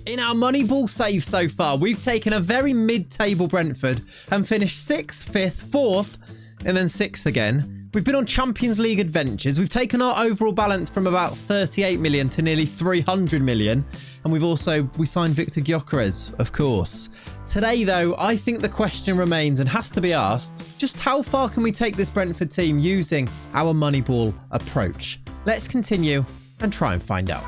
In our Moneyball save so far, we've taken a very mid-table Brentford and finished 6th, 5th, 4th, and then 6th again. We've been on Champions League adventures. We've taken our overall balance from about 38 million to nearly 300 million. And we signed Victor Gyökeres, of course. Today, though, I think the question remains and has to be asked, just how far can we take this Brentford team using our Moneyball approach? Let's continue and try and find out.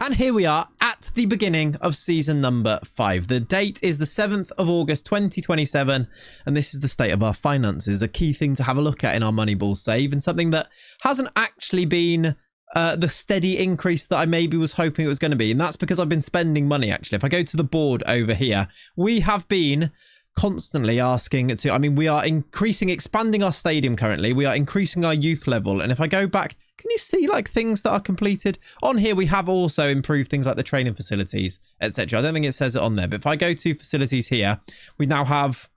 And here we are at the beginning of season number 5. The date is the 7th of August 2027, and this is the state of our finances, a key thing to have a look at in our Moneyball save, and something that hasn't actually been the steady increase that I maybe was hoping it was going to be. And that's because I've been spending money, actually. If I go to the board over here, we have been constantly asking to, we are expanding our stadium currently. We are increasing our youth level. And if I go back, can you see like things that are completed? On here, we have also improved things like the training facilities, etc. I don't think it says it on there, but if I go to facilities here, we now have,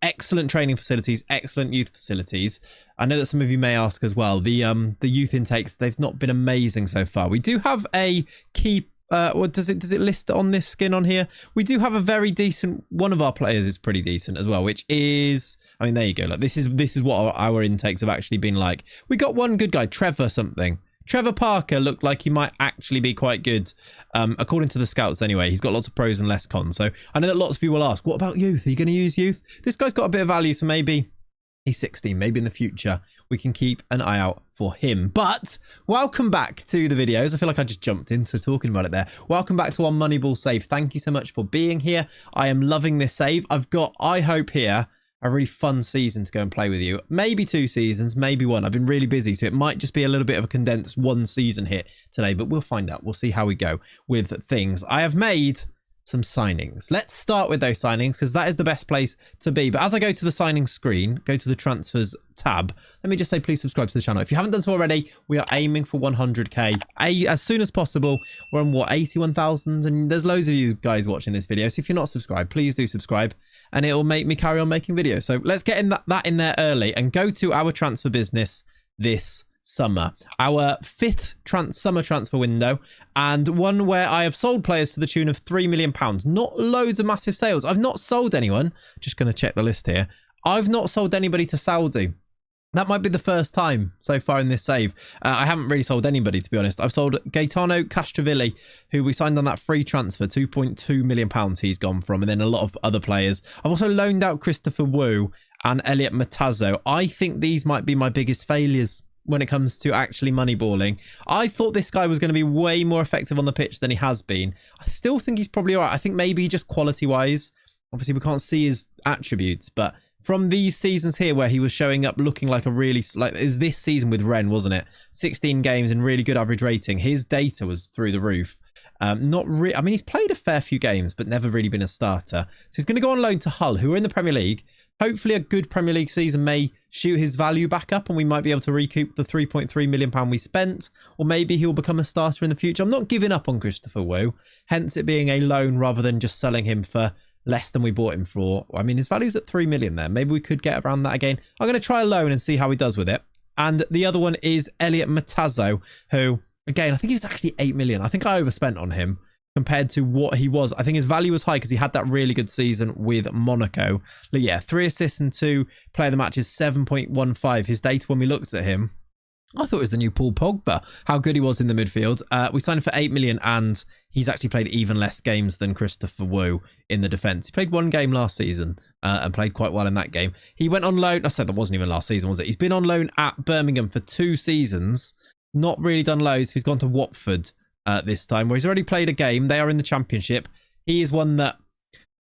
excellent training facilities, excellent youth facilities. I know that some of you may ask as well, the youth intakes, they've not been amazing so far. We do have a key does it list on this skin on here? We do have a very decent, one of our players is pretty decent as well, which is, there you go. Like this is what our intakes have actually been like. We got one good guy, Trevor Parker looked like he might actually be quite good, according to the scouts anyway. He's got lots of pros and less cons. So I know that lots of you will ask, what about youth? Are you going to use youth? This guy's got a bit of value, so maybe he's 16. Maybe in the future we can keep an eye out for him. But welcome back to the videos. I feel like I just jumped into talking about it there. Welcome back to our Moneyball save. Thank you so much for being here. I am loving this save. I've got, I hope here, a really fun season to go and play with you. Maybe 2 seasons, maybe 1. I've been really busy, so it might just be a little bit of a condensed 1 season hit today, but we'll find out. We'll see how we go with things. I have made some signings. Let's start with those signings because that is the best place to be. But as I go to the signing screen, go to the transfers tab, let me just say please subscribe to the channel. If you haven't done so already, we are aiming for 100k as soon as possible. We're on what, 81,000, and there's loads of you guys watching this video, so if you're not subscribed, please do subscribe and it will make me carry on making videos. So let's get in that in there early and go to our transfer business this summer, our 5th summer transfer window, and one where I have sold players to the tune of £3 million. Not loads of massive sales. I've not sold anyone. Just going to check the list here. I've not sold anybody to Saudi. That might be the first time so far in this save. I haven't really sold anybody, to be honest. I've sold Gaetano Castrovilli, who we signed on that free transfer, £2.2 million he's gone from, and then a lot of other players. I've also loaned out Christopher Wu and Elliot Matazzo. I think these might be my biggest failures when it comes to actually moneyballing. I thought this guy was going to be way more effective on the pitch than he has been. I still think he's probably all right. I think maybe just quality-wise. Obviously, we can't see his attributes, but from these seasons here where he was showing up looking like a really, like it was this season with Rennes, wasn't it? 16 games and really good average rating. His data was through the roof. He's played a fair few games, but never really been a starter. So he's going to go on loan to Hull, who are in the Premier League. Hopefully a good Premier League season may shoot his value back up and we might be able to recoup the £3.3 million we spent, or maybe he'll become a starter in the future. I'm not giving up on Christopher Wu, hence it being a loan rather than just selling him for less than we bought him for. His value's at 3 million there. Maybe we could get around that again. I'm going to try a loan and see how he does with it. And the other one is Elliot Matazzo, who, again, I think he was actually 8 million. I think I overspent on him compared to what he was. I think his value was high because he had that really good season with Monaco. But yeah, 3 assists and 2 player of the matches, 7.15. His data when we looked at him, I thought it was the new Paul Pogba, how good he was in the midfield. We signed him for 8 million and he's actually played even less games than Christopher Wu in the defence. He played 1 game last season and played quite well in that game. He went on loan. I said that wasn't even last season, was it? He's been on loan at Birmingham for 2 seasons. Not really done loads. He's gone to Watford this time, where he's already played a game. They are in the Championship. He is one that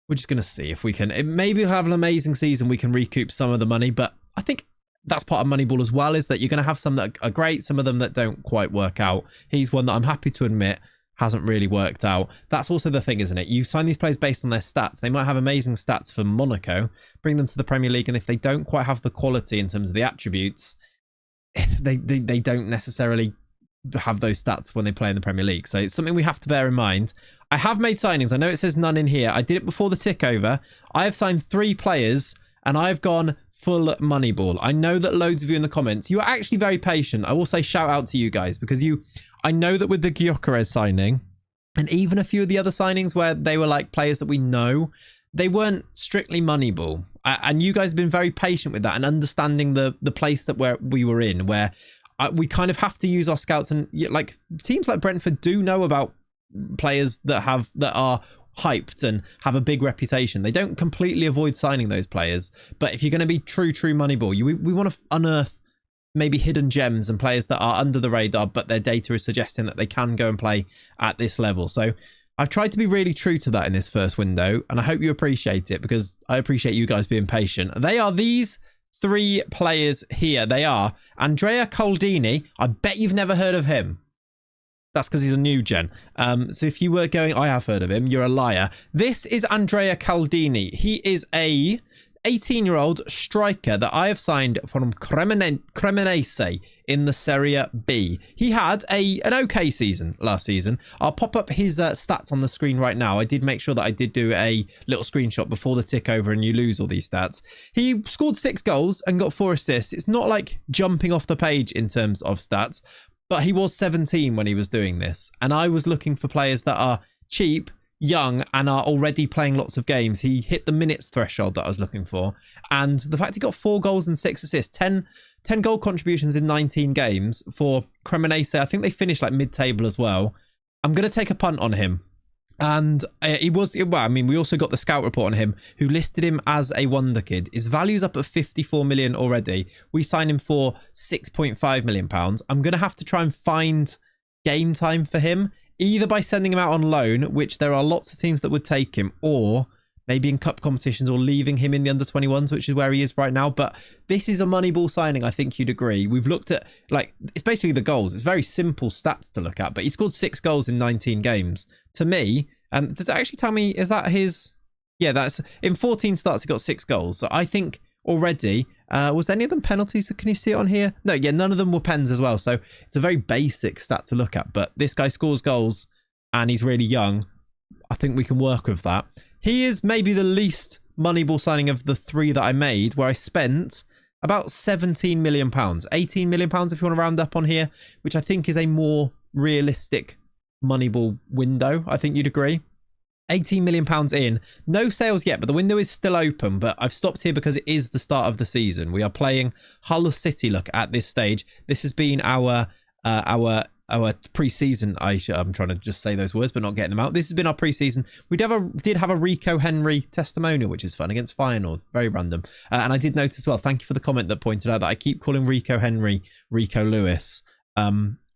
we're just going to see if we can. Maybe he'll have an amazing season. We can recoup some of the money, but I think that's part of Moneyball as well, is that you're going to have some that are great, some of them that don't quite work out. He's one that I'm happy to admit hasn't really worked out. That's also the thing, isn't it? You sign these players based on their stats. They might have amazing stats for Monaco, bring them to the Premier League, and if they don't quite have the quality in terms of the attributes, they don't necessarily have those stats when they play in the Premier League. So it's something we have to bear in mind. I have made signings. I know it says none in here. I did it before the tick over. I have signed 3 players and I've gone full Moneyball. I know that loads of you in the comments, you are actually very patient. I will say shout out to you guys because I know that with the Gyökeres signing, And even a few of the other signings where they were like players that we know, they weren't strictly Moneyball. And you guys have been very patient with that and understanding the place that we were in, where we kind of have to use our scouts. And like teams like Brentford do know about players that are hyped and have a big reputation. They don't completely avoid signing those players. But if you're going to be true Moneyball, we want to unearth maybe hidden gems and players that are under the radar, but their data is suggesting that they can go and play at this level. So I've tried to be really true to that in this first window, and I hope you appreciate it, because I appreciate you guys being patient. They are these 3 players here. They are Andrea Caldini. I bet you've never heard of him. That's because he's a new gen. So if you were going, I have heard of him, you're a liar. This is Andrea Caldini. He is a 18-year-old striker that I have signed from Cremonese in the Serie B. He had an okay season last season. I'll pop up his stats on the screen right now. I did make sure that I did do a little screenshot before the tick over and you lose all these stats. He scored 6 goals and got 4 assists. It's not like jumping off the page in terms of stats, but he was 17 when he was doing this. And I was looking for players that are cheap, young, and are already playing lots of games. He hit the minutes threshold that I was looking for. And the fact he got 4 goals and 6 assists, 10 goal contributions in 19 games for Cremonese. I think they finished like mid-table as well. I'm going to take a punt on him. And he was, well, I mean, we also got the scout report on him, who listed him as a wonder kid. His value's up at 54 million already. We signed him for 6.5 million pounds. I'm going to have to try and find game time for him, either by sending him out on loan, which there are lots of teams that would take him, or maybe in cup competitions, or leaving him in the under-21s, which is where he is right now. But this is a Moneyball signing, I think you'd agree. We've looked at, like, it's basically the goals. It's very simple stats to look at, but he scored 6 goals in 19 games. To me, and does it actually tell me, is that his... Yeah, that's... In 14 starts, he got 6 goals. So I think already... was any of them penalties? Can you see it on here? No, yeah, none of them were pens as well. So it's a very basic stat to look at. But this guy scores goals and he's really young. I think we can work with that. He is maybe the least Moneyball signing of the 3 that I made, where I spent about 17 million pounds, 18 million pounds if you want to round up on here, which I think is a more realistic Moneyball window. I think you'd agree. 18 million pounds in, no sales yet, but the window is still open. But I've stopped here because it is the start of the season. We are playing Hull City look at this stage. This has been our pre-season. I'm trying to just say those words but not getting them out. This has been our pre-season. We did have a Rico Henry testimonial, which is fun, against Feyenoord. Very random. And I did notice as well, thank you for the comment that pointed out that I keep calling Rico Henry Rico Lewis.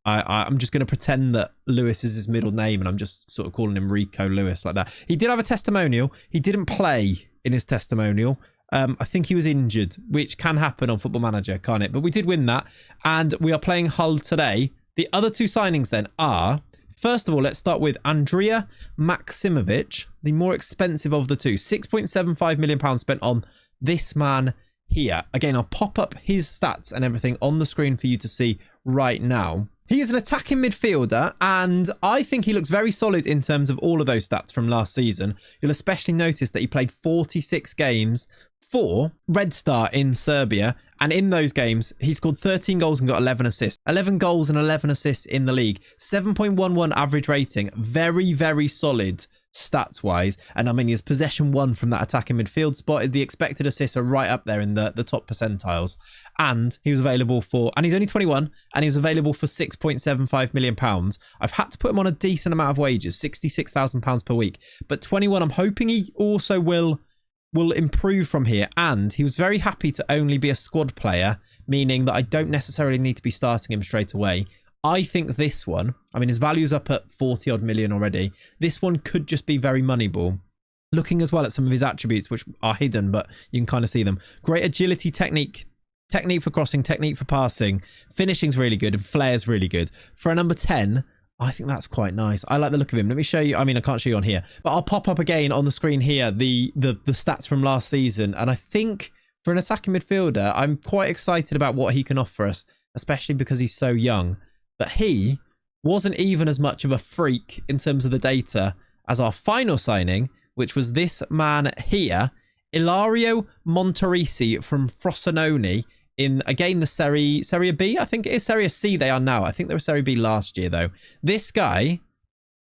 I'm just going to pretend that Lewis is his middle name and I'm just sort of calling him Rico Lewis like that. He did have a testimonial. He didn't play in his testimonial. I think he was injured, which can happen on Football Manager, can't it? But we did win that. And we are playing Hull today. The other 2 signings then are, first of all, let's start with Andrea Maximovic, the more expensive of the 2. £6.75 million spent on this man here. Again, I'll pop up his stats and everything on the screen for you to see right now. He is an attacking midfielder, and I think he looks very solid in terms of all of those stats from last season. You'll especially notice that he played 46 games for Red Star in Serbia, and in those games, he scored 13 goals and got 11 assists. 11 goals and 11 assists in the league. 7.11 average rating. Very, very solid stats-wise. And I mean, his possession 1 from that attacking midfield spot. The expected assists are right up there in the top percentiles. And he was available for... And he's only 21, and he was available for £6.75 million. I've had to put him on a decent amount of wages, £66,000 per week. But 21, I'm hoping he also will improve from here. And he was very happy to only be a squad player, meaning that I don't necessarily need to be starting him straight away. I think this one, I mean, his value's up at 40 odd million already. This one could just be very Moneyball. Looking as well at some of his attributes, which are hidden, but you can kind of see them. Great agility, technique for crossing, technique for passing. Finishing's really good and flair's really good. For a number 10, I think that's quite nice. I like the look of him. Let me show you. I mean, I can't show you on here, but I'll pop up again on the screen here the stats from last season. And I think for an attacking midfielder, I'm quite excited about what he can offer us, especially because he's so young. But he wasn't even as much of a freak in terms of the data as our final signing, which was this man here, Ilario Monterisi from Frosinone in, again, the Serie B. I think it is Serie C they are now. I think they were Serie B last year, though. This guy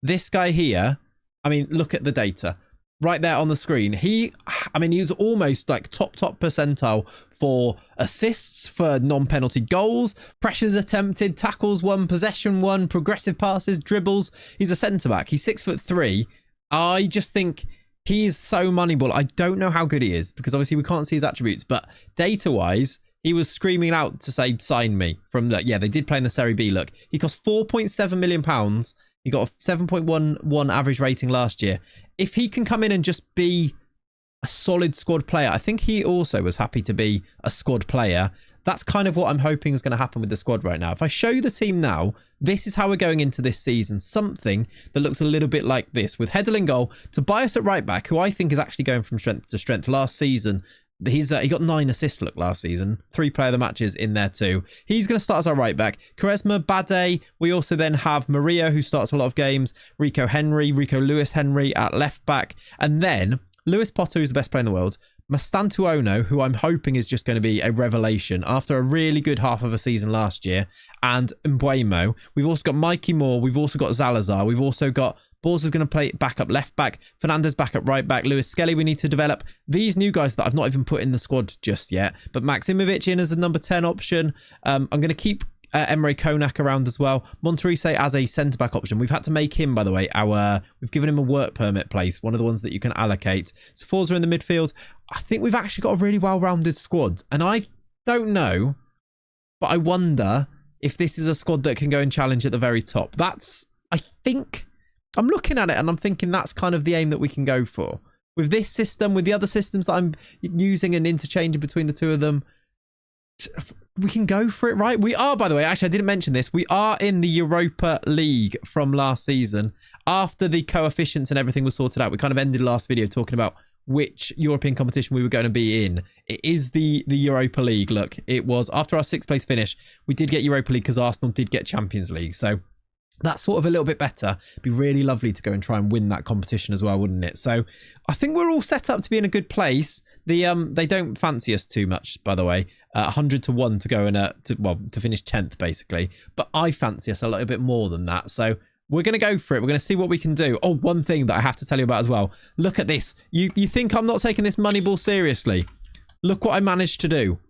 this guy here, I mean, look at the data. Right there on the screen, he was almost like top percentile for assists, for non-penalty goals, pressures attempted, tackles won, possession won, progressive passes, dribbles. He's a centre-back. He's 6'3". I just think he is so Moneyball. I don't know how good he is because obviously we can't see his attributes, but data-wise, he was screaming out to say, sign me from the, yeah, they did play in the Serie B. Look, he cost £4.7 million. He got a 7.11 average rating last year. If he can come in and just be a solid squad player, I think he also was happy to be a squad player. That's kind of what I'm hoping is going to happen with the squad right now. If I show you the team now, this is how we're going into this season. Something that looks a little bit like this, with Heddle in goal, Tobias at right back, who I think is actually going from strength to strength. Last season, he got 9 assists last season, 3 player of the matches in there too. He's going to start as our right back. Quaresma, Bade. We also then have Maria, who starts a lot of games. Rico Lewis Henry at left back. And then Lewis Potter, who's the best player in the world. Mastantuono, who I'm hoping is just going to be a revelation after a really good half of a season last year. And Mbuemo. We've also got Mikey Moore. We've also got Zalazar. We've also got Balls is going to play back up left back. Fernandez back up right back. Lewis Skelly we need to develop. These new guys that I've not even put in the squad just yet. But Maximovic in as a number 10 option. I'm going to keep Emre Konak around as well. Monterise as a centre-back option. We've had to make him, by the way, we've given him a work permit place. One of the ones that you can allocate. Sforza in the midfield. I think we've actually got a really well-rounded squad. And I don't know, but I wonder if this is a squad that can go and challenge at the very top. I think... I'm looking at it and I'm thinking that's kind of the aim that we can go for. With this system, with the other systems that I'm using and interchanging between the two of them, we can go for it, right? We are, by the way, actually, I didn't mention this. We are in the Europa League from last season. After the coefficients and everything was sorted out, we kind of ended last video talking about which European competition we were going to be in. It is the Europa League. Look, it was after our 6th place finish, we did get Europa League because Arsenal did get Champions League. So that's sort of a little bit better. It'd be really lovely to go and try and win that competition as well, wouldn't it? So I think we're all set up to be in a good place. They don't fancy us too much, by the way. 100 to 1 to go and to finish 10th basically. But I fancy us a little bit more than that. So we're going to go for it. We're going to see what we can do. Oh, one thing that I have to tell you about as well. Look at this. You think I'm not taking this Moneyball seriously? Look what I managed to do.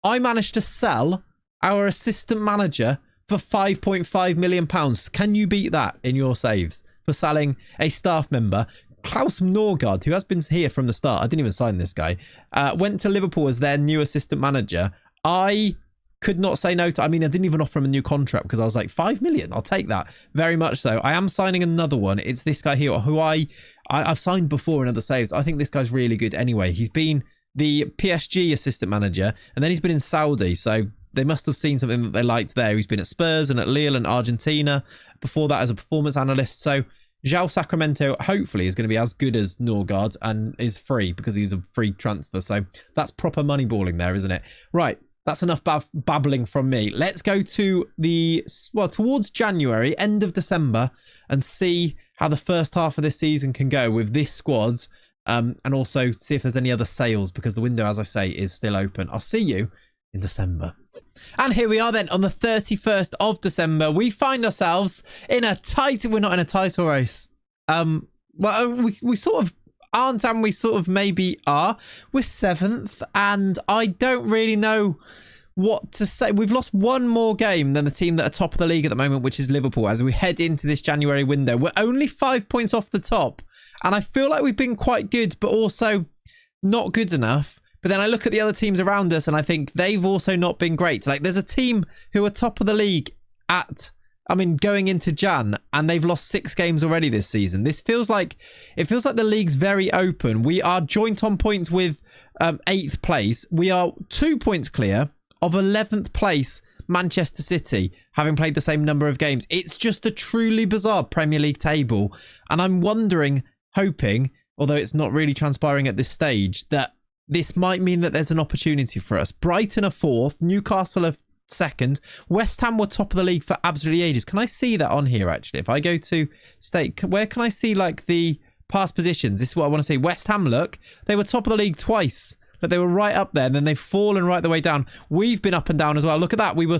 I managed to sell our assistant manager for £5.5 million. Can you beat that in your saves for selling a staff member? Klaus Norgard, who has been here from the start, I didn't even sign this guy, went to Liverpool as their new assistant manager. I could not say no to, I didn't even offer him a new contract because I was like, 5 million, I'll take that. Very much so. I am signing another one. It's this guy here who I've signed before in other saves. I think this guy's really good anyway. He's been the PSG assistant manager and then he's been in Saudi. So they must have seen something that they liked there. He's been at Spurs and at Lille and Argentina. Before that as a performance analyst. So João Sacramento hopefully is going to be as good as Norgard and is free because he's a free transfer. So that's proper money balling there, isn't it? Right. That's enough babbling from me. Let's go to towards January, end of December, and see how the first half of this season can go with this squad. And also see if there's any other sales because the window, as I say, is still open. I'll see you in December. And here we are then on the 31st of December. We find ourselves in we're not in a title race. We sort of aren't and we sort of maybe are. We're 7th and I don't really know what to say. We've lost one more game than the team that are top of the league at the moment, which is Liverpool, as we head into this January window. We're only 5 points off the top and I feel like we've been quite good, but also not good enough. But then I look at the other teams around us and I think they've also not been great. Like there's a team who are top of the league going into Jan and they've lost 6 games already this season. It feels like the league's very open. We are joint on points with 8th place. We are 2 points clear of 11th place Manchester City, having played the same number of games. It's just a truly bizarre Premier League table. And I'm hoping, although it's not really transpiring at this stage, that this might mean that there's an opportunity for us. Brighton are 4th, Newcastle are 2nd, West Ham were top of the league for absolutely ages. Can I see that on here actually? If I go to state, where can I see like the past positions? This is what I want to see. West Ham, look, they were top of the league twice But they were right up there, and then they've fallen right the way down. We've been up and down as well. Look at that. We were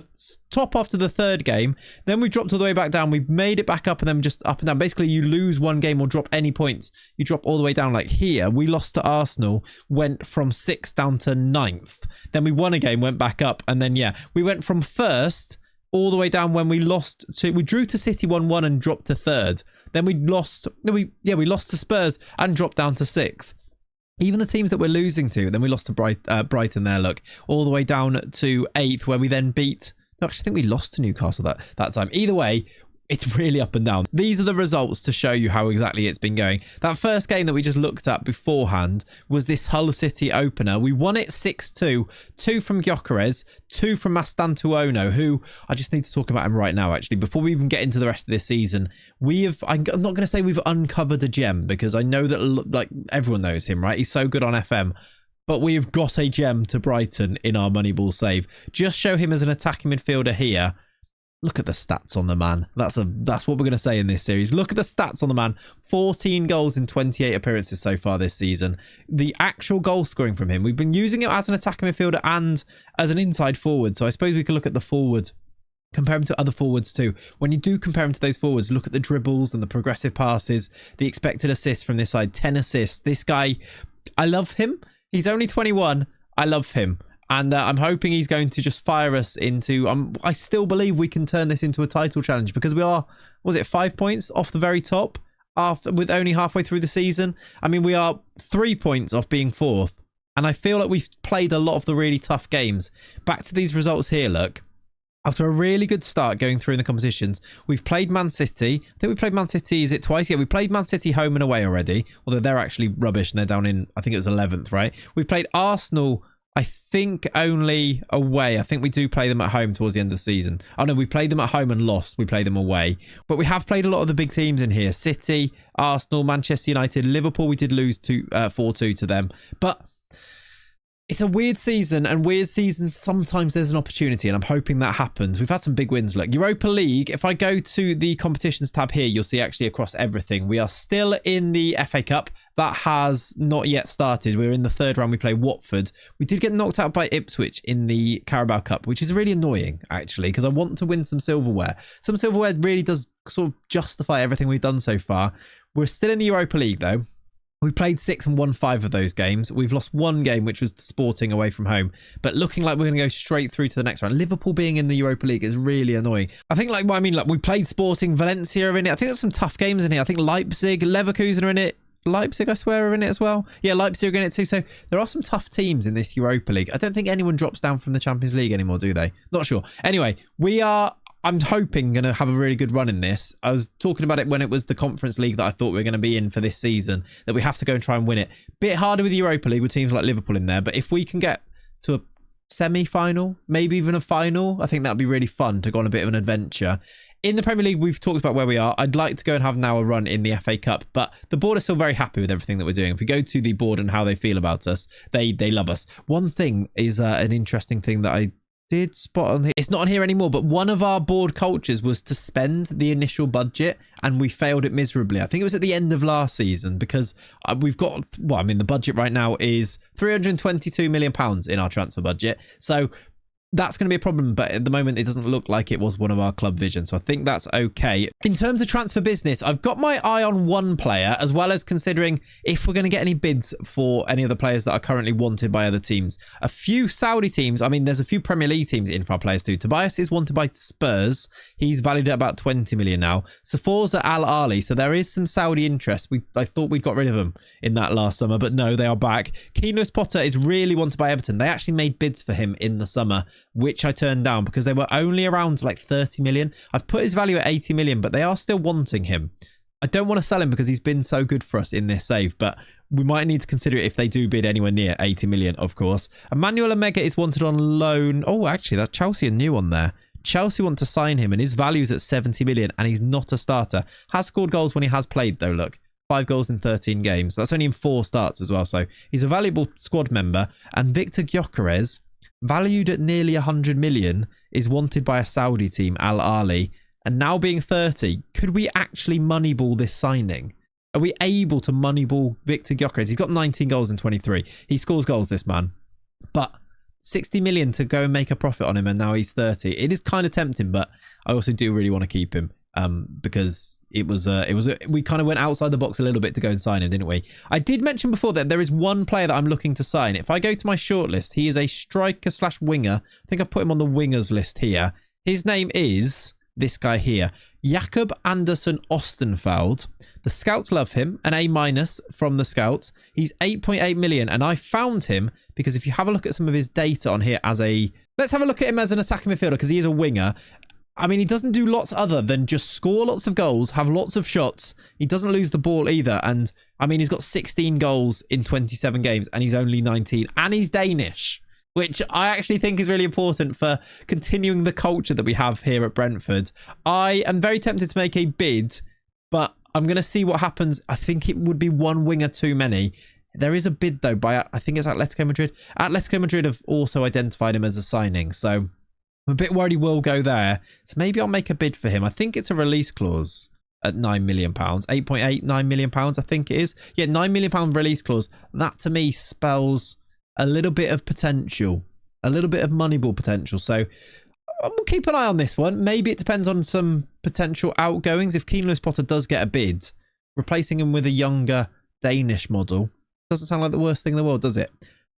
top after the third game. Then we dropped all the way back down. We've made it back up and then just up and down. Basically, you lose one game or drop any points, you drop all the way down. Like here, we lost to Arsenal, went from 6th down to 9th. Then we won a game, went back up. And then, yeah, we went from 1st all the way down when we drew to City 1-1 and dropped to 3rd. Then we lost to Spurs and dropped down to 6th. Even the teams that we're losing to, then we lost to Brighton there, look, all the way down to 8th, where we then beat, no, actually I think we lost to Newcastle that time. Either way, it's really up and down. These are the results to show you how exactly it's been going. That first game that we just looked at beforehand was this Hull City opener. We won it 6-2, 2 from Gyökeres, 2 from Mastantuono, who I just need to talk about him right now, actually, before we even get into the rest of this season. I'm not going to say we've uncovered a gem, because I know that like everyone knows him, right? He's so good on FM. But we've got a gem to Brighton in our Moneyball save. Just show him as an attacking midfielder here. Look at the stats on the man. That's what we're going to say in this series. Look at the stats on the man. 14 goals in 28 appearances so far this season. The actual goal scoring from him. We've been using it as an attacking midfielder and as an inside forward. So I suppose we could look at the forward. Compare him to other forwards too. When you do compare him to those forwards, look at the dribbles and the progressive passes, the expected assists from this side. 10 assists. This guy, I love him. He's only 21. I love him. And I'm hoping he's going to just fire us into... I still believe we can turn this into a title challenge, because we are, was it 5 points off the very top with only halfway through the season? I mean, we are 3 points off being 4th. And I feel like we've played a lot of the really tough games. Back to these results here, look. After a really good start going through in the competitions, we've played Man City. I think we played Man City, is it twice? Yeah, we played Man City home and away already. Although they're actually rubbish and they're down in, I think it was 11th, right? We've played Arsenal... I think only away. I think we do play them at home towards the end of the season. Oh no, we played them at home and lost. We played them away. But we have played a lot of the big teams in here. City, Arsenal, Manchester United, Liverpool. We did lose 4-2 to them. But it's a weird season, and weird seasons, sometimes there's an opportunity, and I'm hoping that happens. We've had some big wins. Look, Europa League, if I go to the competitions tab here, you'll see actually across everything. We are still in the FA Cup. That has not yet started. We're in the 3rd round. We play Watford. We did get knocked out by Ipswich in the Carabao Cup, which is really annoying, actually, because I want to win some silverware. Some silverware really does sort of justify everything we've done so far. We're still in the Europa League, though. We played 6 and won 5 of those games. We've lost 1 game, which was Sporting away from home. But looking like we're going to go straight through to the next round. Liverpool being in the Europa League is really annoying. I think, like, well, I mean, like, we played Sporting, Valencia are in it. I think there's some tough games in here. I think Leipzig, Leverkusen are in it. Leipzig, I swear, are in it as well. Yeah, Leipzig are in it too. So there are some tough teams in this Europa League. I don't think anyone drops down from the Champions League anymore, do they? Not sure. Anyway, I'm hoping going to have a really good run in this. I was talking about it when it was the Conference League that I thought we were going to be in for this season, that we have to go and try and win it. Bit harder with the Europa League with teams like Liverpool in there, but if we can get to a semi-final, maybe even a final, I think that'd be really fun to go on a bit of an adventure. In the Premier League, we've talked about where we are. I'd like to go and have now a run in the FA Cup, but the board is still very happy with everything that we're doing. If we go to the board and how they feel about us, they love us. One thing is an interesting thing that I did spot on here. It's not on here anymore, but one of our board cultures was to spend the initial budget, and we failed it miserably. I think it was at the end of last season, because we've got, well, I mean, the budget right now is £322 million in our transfer budget. So that's going to be a problem, but at the moment it doesn't look like it was one of our club visions, so I think that's okay. In terms of transfer business, I've got my eye on one player, as well as considering if we're going to get any bids for any of the players that are currently wanted by other teams. A few Saudi teams, I mean, there's a few Premier League teams in for our players too. Tobias is wanted by Spurs. He's valued at about 20 million now. Safor's at Al Ahly, so there is some Saudi interest. I thought we'd got rid of them in that last summer, but no, they are back. Keenos Potter is really wanted by Everton. They actually made bids for him in the summer, which I turned down because they were only around like 30 million. I've put his value at 80 million, but they are still wanting him. I don't want to sell him because he's been so good for us in this save, but we might need to consider it if they do bid anywhere near 80 million, of course. Emmanuel Omega is wanted on loan. Oh, actually, that Chelsea are new on there. Chelsea want to sign him, and his value's at 70 million, and he's not a starter. Has scored goals when he has played, though, look. 5 goals in 13 games. That's only in 4 starts as well, so he's a valuable squad member. And Victor Gyökeres, valued at nearly 100 million, is wanted by a Saudi team, Al Ahly, and now being 30, could we actually moneyball this signing? Are we able to moneyball Victor Gyökeres? He's got 19 goals in 23. He scores goals, this man. But 60 million to go and make a profit on him, and now he's 30. It is kind of tempting, but I also do really want to keep him because we kind of went outside the box a little bit to go and sign him, didn't we? I did mention before that there is one player that I'm looking to sign. If I go to my shortlist, he is a striker / winger. I think I put him on the wingers list here. His name is this guy here, Jakob Andersen Ostenfeld. The scouts love him, an A- from the scouts. He's 8.8 million, and I found him because if you have a look at some of his data on here let's have a look at him as an attacking midfielder because he is a winger. I mean, he doesn't do lots other than just score lots of goals, have lots of shots. He doesn't lose the ball either. And I mean, he's got 16 goals in 27 games and he's only 19 and he's Danish, which I actually think is really important for continuing the culture that we have here at Brentford. I am very tempted to make a bid, but I'm going to see what happens. I think it would be one winger too many. There is a bid though by, I think it's Atletico Madrid. Atletico Madrid have also identified him as a signing. So I'm a bit worried he will go there. So maybe I'll make a bid for him. I think it's a release clause at £9 million. 8.8, £9 million, I think it is. Yeah, £9 million release clause. That to me spells a little bit of potential. A little bit of Moneyball potential. So we'll keep an eye on this one. Maybe it depends on some potential outgoings. If Keane Lewis Potter does get a bid, replacing him with a younger Danish model doesn't sound like the worst thing in the world, does it?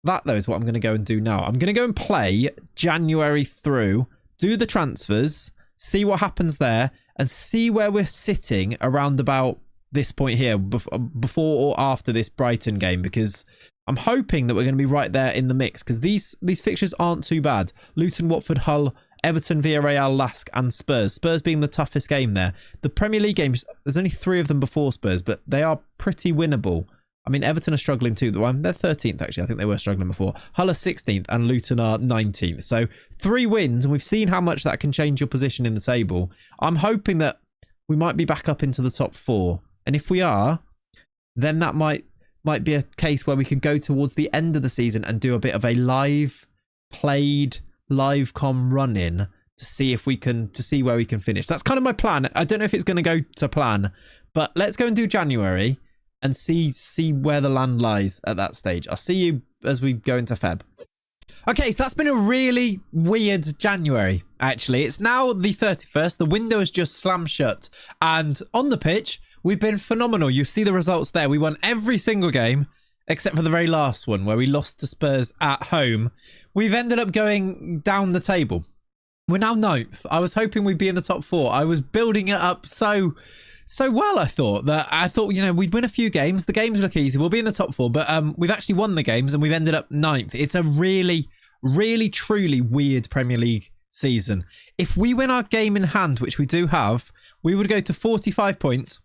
That, though, is what I'm going to go and do now. I'm going to go and play January through, do the transfers, see what happens there, and see where we're sitting around about this point here, before or after this Brighton game, because I'm hoping that we're going to be right there in the mix, because these fixtures aren't too bad. Luton, Watford, Hull, Everton, Villarreal, Lask, and Spurs. Spurs being the toughest game there. The Premier League games, there's only 3 of them before Spurs, but they are pretty winnable. I mean, Everton are struggling too. They're 13th, actually. I think they were struggling before. Hull are 16th and Luton are 19th. So 3 wins, and we've seen how much that can change your position in the table. I'm hoping that we might be back up into the top 4. And if we are, then that might be a case where we could go towards the end of the season and do a bit of a live com run-in to see where we can finish. That's kind of my plan. I don't know if it's going to go to plan, but let's go and do January and see where the land lies at that stage. I'll see you as we go into Feb. Okay, so that's been a really weird January, actually. It's now the 31st. The window is just slammed shut. And on the pitch, we've been phenomenal. You see the results there. We won every single game, except for the very last one, where we lost to Spurs at home. We've ended up going down the table. We're now 9th. I was hoping we'd be in the top 4. I was building it up so well. I thought, you know, we'd win a few games. The games look easy. We'll be in the top 4, but we've actually won the games and we've ended up 9th. It's a really, really, truly weird Premier League season. If we win our game in hand, which we do have, we would go to 45 points.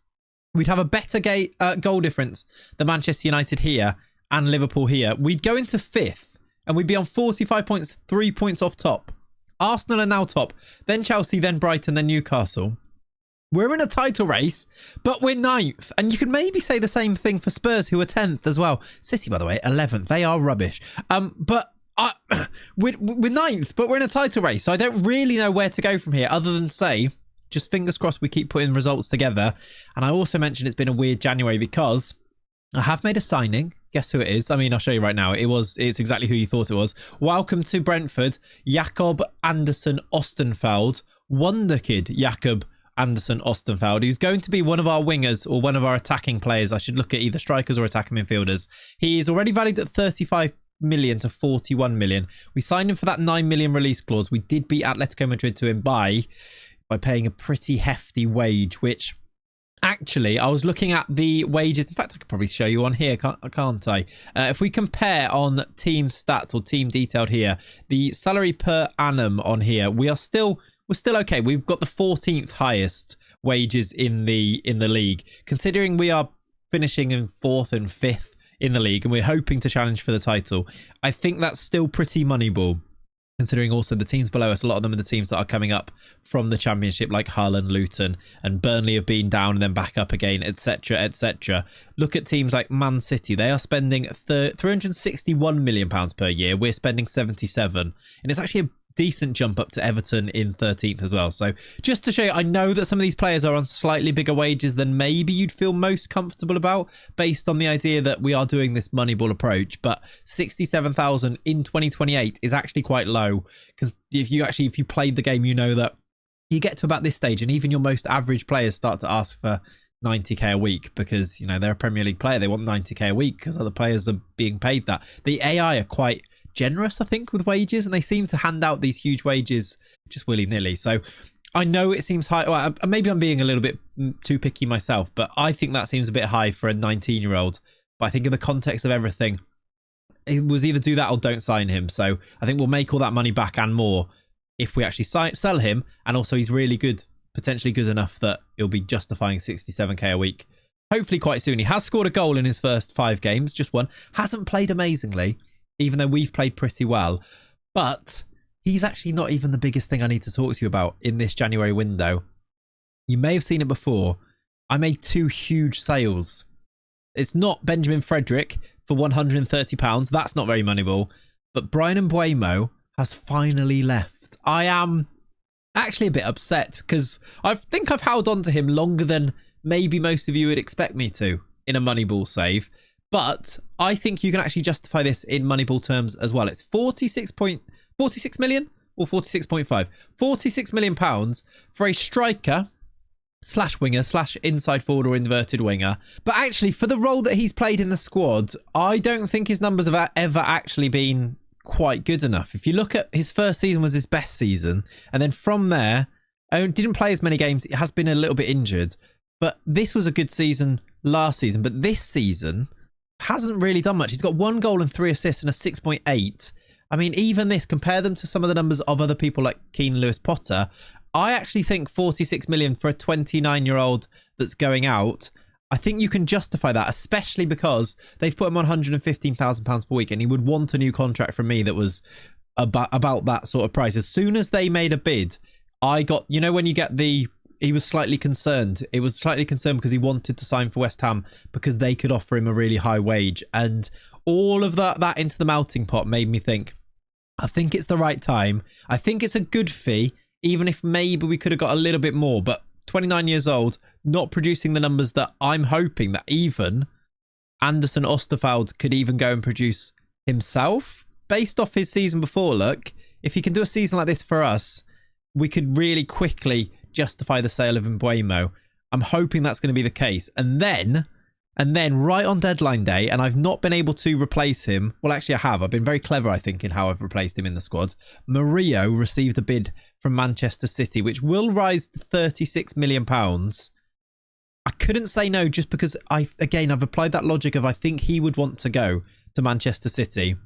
We'd have a better goal difference than Manchester United here and Liverpool here. We'd go into 5th and we'd be on 45 points, 3 points off top. Arsenal are now top, then Chelsea, then Brighton, then Newcastle. We're in a title race, but we're 9th. And you could maybe say the same thing for Spurs, who are 10th as well. City, by the way, 11th. They are rubbish. But we're 9th, but we're in a title race. So I don't really know where to go from here other than say, just fingers crossed we keep putting results together. And I also mentioned it's been a weird January because I have made a signing. Guess who it is? I mean, I'll show you right now. It's exactly who you thought it was. Welcome to Brentford, Jakob Andersen Ostenfeld. Wonder kid, Jakob Andersen Ostenfeld, who's going to be one of our wingers or one of our attacking players. I should look at either strikers or attacking midfielders. He is already valued at 35 million to 41 million. We signed him for that 9 million release clause. We did beat Atletico Madrid to him by paying a pretty hefty wage, which actually I was looking at the wages. In fact, I could probably show you on here, can't I? If we compare on team stats or team detailed here, the salary per annum on here, we're still okay. We've got the 14th highest wages in the league, considering we are finishing in 4th and 5th in the league and we're hoping to challenge for the title. I think that's still pretty Moneyball, considering also the teams below us, a lot of them are the teams that are coming up from the Championship, like Hull and Luton, and Burnley have been down and then back up again, etc, etc. Look at teams like Man City. They are spending £361 million per year. We're spending 77, and it's actually a decent jump up to Everton in 13th as well. So just to show you, I know that some of these players are on slightly bigger wages than maybe you'd feel most comfortable about based on the idea that we are doing this Moneyball approach, but 67,000 in 2028 is actually quite low, because if you played the game, you know that you get to about this stage and even your most average players start to ask for 90k a week, because, you know, they're a Premier League player. They want 90k a week because other players are being paid that. The AI are quite generous, I think, with wages, and they seem to hand out these huge wages just willy-nilly. So I know it seems high. Well, maybe I'm being a little bit too picky myself, but I think that seems a bit high for a 19-year-old. But I think in the context of everything, it was either do that or don't sign him. So I think we'll make all that money back and more if we actually sell him. And also he's really good, potentially good enough that it'll be justifying 67k a week. Hopefully quite soon. He has scored a goal in his first 5 games, just one. Hasn't played amazingly, even though we've played pretty well. But he's actually not even the biggest thing I need to talk to you about in this January window. You may have seen it before. I made 2 huge sales. It's not Benjamin Frederick for £130. That's not very Moneyball. But Brian Mbeumo has finally left. I am actually a bit upset because I think I've held on to him longer than maybe most of you would expect me to in a Moneyball save. But I think you can actually justify this in Moneyball terms as well. It's 46 million or 46.5. 46 million pounds for a striker slash winger slash inside forward or inverted winger. But actually, for the role that he's played in the squad, I don't think his numbers have ever actually been quite good enough. If you look at his first season was his best season, and then from there, didn't play as many games. He has been a little bit injured, but this was a good season last season. But this season hasn't really done much. He's got 1 goal and 3 assists and a 6.8. I mean, even this, compare them to some of the numbers of other people like Keane Lewis Potter. I actually think 46 million for a 29-year-old that's going out, I think you can justify that, especially because they've put him on £115,000 per week, and he would want a new contract from me that was about that sort of price. As soon as they made a bid, I got, you know, when you get he was slightly concerned. It was slightly concerned because he wanted to sign for West Ham because they could offer him a really high wage. And all of that into the melting pot made me think, I think it's the right time. I think it's a good fee, even if maybe we could have got a little bit more. But 29 years old, not producing the numbers that I'm hoping that even Anderson Osterfeld could even go and produce himself based off his season before. Look, if he can do a season like this for us, we could really quickly justify the sale of Mbeumo. I'm hoping that's going to be the case. And then right on deadline day, and I've not been able to replace him. Well, actually I have. I've been very clever, I think, in how I've replaced him in the squad. Murillo received a bid from Manchester City, which will rise to £36 million. I couldn't say no just because I've applied that logic of I think he would want to go to Manchester City.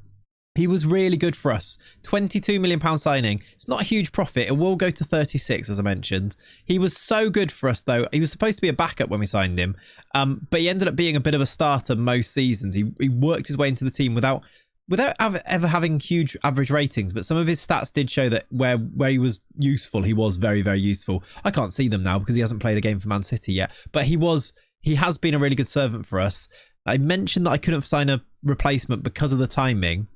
He was really good for us. £22 million signing. It's not a huge profit. It will go to 36, as I mentioned. He was so good for us, though. He was supposed to be a backup when we signed him, but he ended up being a bit of a starter most seasons. He worked his way into the team without ever having huge average ratings, but some of his stats did show that where he was useful, he was very, very useful. I can't see them now because he hasn't played a game for Man City yet, but he has been a really good servant for us. I mentioned that I couldn't sign a replacement because of the timing.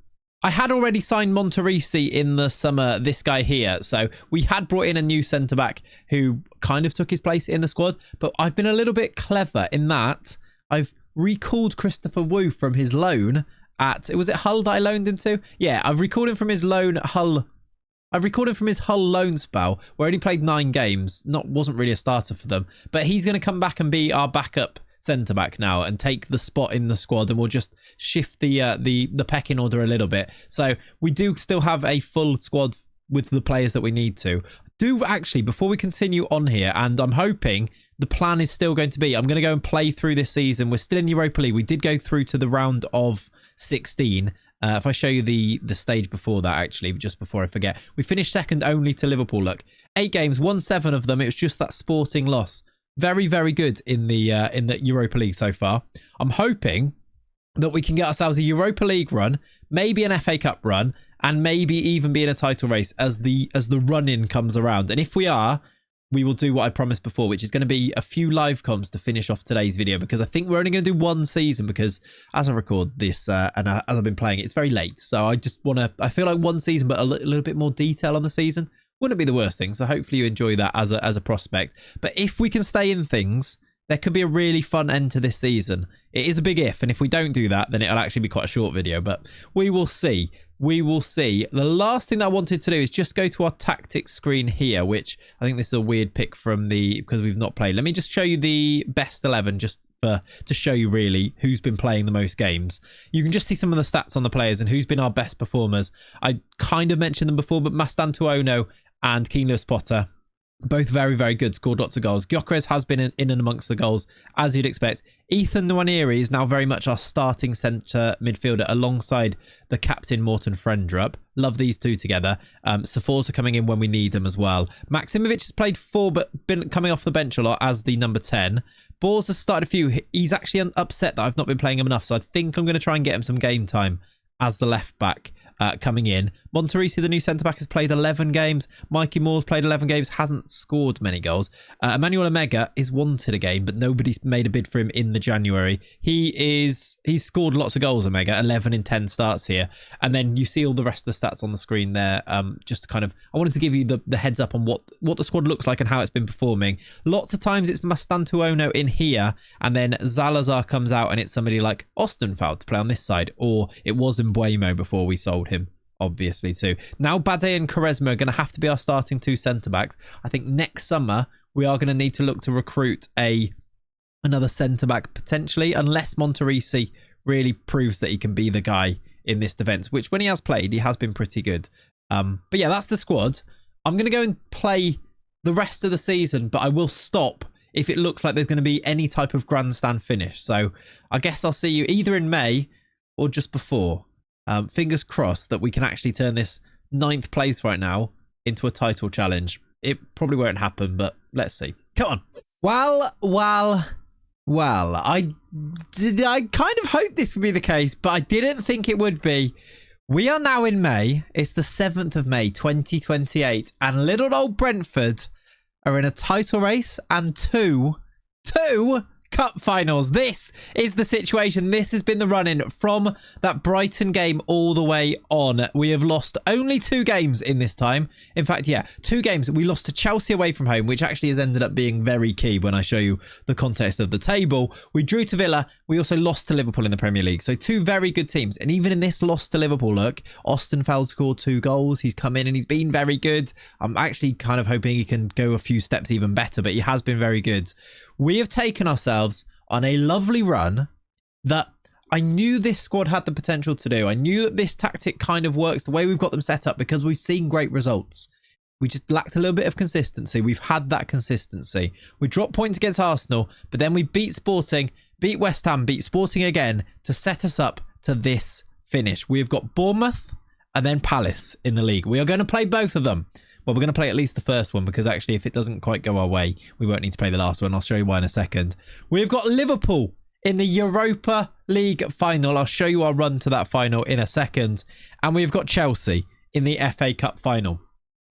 I had already signed Monterisi in the summer, this guy here. So we had brought in a new centre-back who kind of took his place in the squad. But I've been a little bit clever in that I've recalled Christopher Wu from his loan at... Was it Hull that I loaned him to? Yeah, I've recalled him from his loan at Hull. I've recalled him from his Hull loan spell where he only played 9 games. Wasn't really a starter for them. But he's going to come back and be our backup centre-back now and take the spot in the squad, and we'll just shift the pecking order a little bit. So we do still have a full squad with the players that we need to. Actually, before we continue on here, and I'm hoping the plan is still going to be, I'm going to go and play through this season. We're still in Europa League. We did go through to the round of 16. If I show you the stage before that, actually, just before I forget, we finished second only to Liverpool. Look, 8 games, won 7 of them. It was just that Sporting loss. Very, very good in the Europa League so far. I'm hoping that we can get ourselves a Europa League run, maybe an FA Cup run, and maybe even be in a title race as the run-in comes around. And if we are, we will do what I promised before, which is going to be a few live comms to finish off today's video, because I think we're only going to do one season, because as I record this and as I've been playing, it's very late. So I just want to, I feel like one season, but a little bit more detail on the season wouldn't be the worst thing. So hopefully you enjoy that as a prospect. But if we can stay in things, there could be a really fun end to this season. It is a big if, and if we don't do that, then it'll actually be quite a short video, but we will see. We will see. The last thing that I wanted to do is just go to our tactics screen here, which I think this is a weird pick from because we've not played. Let me just show you the best 11 just to show you really who's been playing the most games. You can just see some of the stats on the players and who's been our best performers. I kind of mentioned them before, but Mastantuono and Keen Lewis Potter, both very, very good, scored lots of goals. Gyökeres has been in and amongst the goals, as you'd expect. Ethan Nwaneri is now very much our starting centre midfielder alongside the captain Morten Frendrup. Love these two together. Saforza coming in when we need them as well. Maximovic has played 4 but been coming off the bench a lot as the number 10. Bors has started a few. He's actually upset that I've not been playing him enough, so I think I'm going to try and get him some game time as the left back. Coming in. Monterisi, the new centre-back, has played 11 games. Mikey Moore's played 11 games, hasn't scored many goals. Emmanuel Omega is wanted again, but nobody's made a bid for him in the January. He's scored lots of goals, Omega, 11 in 10 starts here. And then you see all the rest of the stats on the screen there. Just to kind of, I wanted to give you the heads up on what the squad looks like and how it's been performing. Lots of times it's Mastantuono in here, and then Zalazar comes out and it's somebody like Ostenfeld to play on this side, or it was Mbuemo before we sold him, obviously, too. Now Bade and Quaresma are going to have to be our starting 2 centre-backs. I think next summer we are going to need to look to recruit another centre-back potentially, unless Monterisi really proves that he can be the guy in this defence, which when he has played, he has been pretty good. But yeah, that's the squad. I'm going to go and play the rest of the season, but I will stop if it looks like there's going to be any type of grandstand finish. So I guess I'll see you either in May or just before. Fingers crossed that we can actually turn this 9th place right now into a title challenge. It probably won't happen, but let's see. Come on. Well, I kind of hoped this would be the case, but I didn't think it would be. We are now in May. It's the 7th of May, 2028, and little old Brentford are in a title race and two cup finals. This is the situation. This has been the run-in from that Brighton game all the way on. We have lost only 2 games in this time. In fact, yeah, 2 games. We lost to Chelsea away from home, which actually has ended up being very key when I show you the context of the table. We drew to Villa. We also lost to Liverpool in the Premier League. So 2 very good teams. And even in this loss to Liverpool, look, Ostenfeld scored 2 goals. He's come in and he's been very good. I'm actually kind of hoping he can go a few steps even better, but he has been very good. We have taken ourselves on a lovely run that I knew this squad had the potential to do. I knew that this tactic kind of works the way we've got them set up, because we've seen great results. We just lacked a little bit of consistency. We've had that consistency. We dropped points against Arsenal, but then we beat Sporting, beat West Ham, beat Sporting again to set us up to this finish. We've got Bournemouth and then Palace in the league. We are going to play both of them. Well, we're going to play at least the first one, because actually if it doesn't quite go our way, we won't need to play the last one. I'll show you why in a second. We've got Liverpool in the Europa League final. I'll show you our run to that final in a second. And we've got Chelsea in the FA Cup final.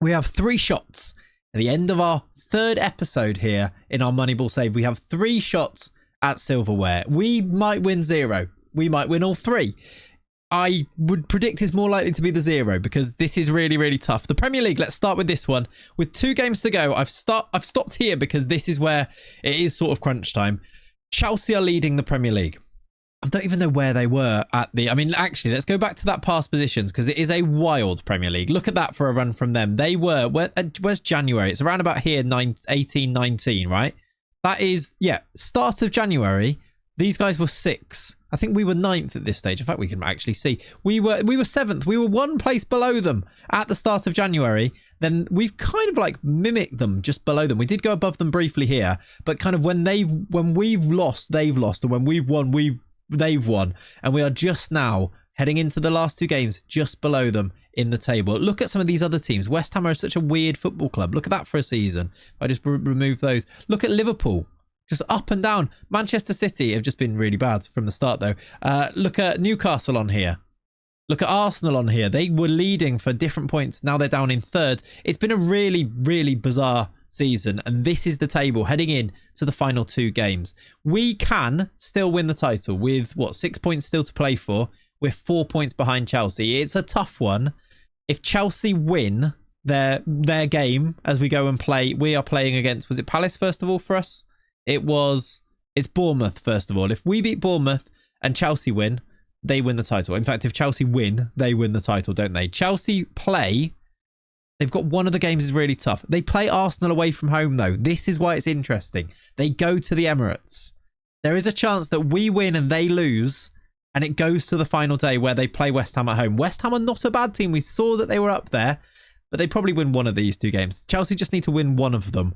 We have 3 shots at the end of our 3rd episode here in our Moneyball save. We have 3 shots at silverware. We might win 0. We might win all 3. I would predict it's more likely to be the 0, because this is really, really tough. The Premier League, let's start with this one. With 2 games to go, I've stopped here because this is where it is sort of crunch time. Chelsea are leading the Premier League. I don't even know where they were at the... I mean, actually, let's go back to that past positions, because it is a wild Premier League. Look at that for a run from them. They were... Where's January? It's around about here, 18, 19, right? That is, yeah, start of January. These guys were 6. I think we were 9th at this stage. In fact, we can actually see. We were 7th. We were 1 place below them at the start of January. Then we've kind of like mimicked them just below them. We did go above them briefly here, but kind of when we've lost, they've lost. And when we've won, they've won. And we are just now heading into the last 2 games just below them in the table. Look at some of these other teams. West Ham are such a weird football club. Look at that for a season. If I just remove those. Look at Liverpool. Just up and down. Manchester City have just been really bad from the start, though. Look at Newcastle on here. Look at Arsenal on here. They were leading for different points. Now they're down in 3rd. It's been a really, really bizarre season, and this is the table heading in to the final 2 games. We can still win the title with, 6 points still to play for. We're 4 points behind Chelsea. It's a tough one. If Chelsea win their game as we go and play, we are playing against, was it Palace first of all for us? It's Bournemouth first of all. If we beat Bournemouth and Chelsea win, they win the title. In fact, if Chelsea win, they win the title, don't they? Chelsea play... They've got one of the games is really tough. They play Arsenal away from home, though. This is why it's interesting. They go to the Emirates. There is a chance that we win and they lose, and it goes to the final day where they play West Ham at home. West Ham are not a bad team. We saw that they were up there, but they probably win one of these 2 games. Chelsea just need to win one of them,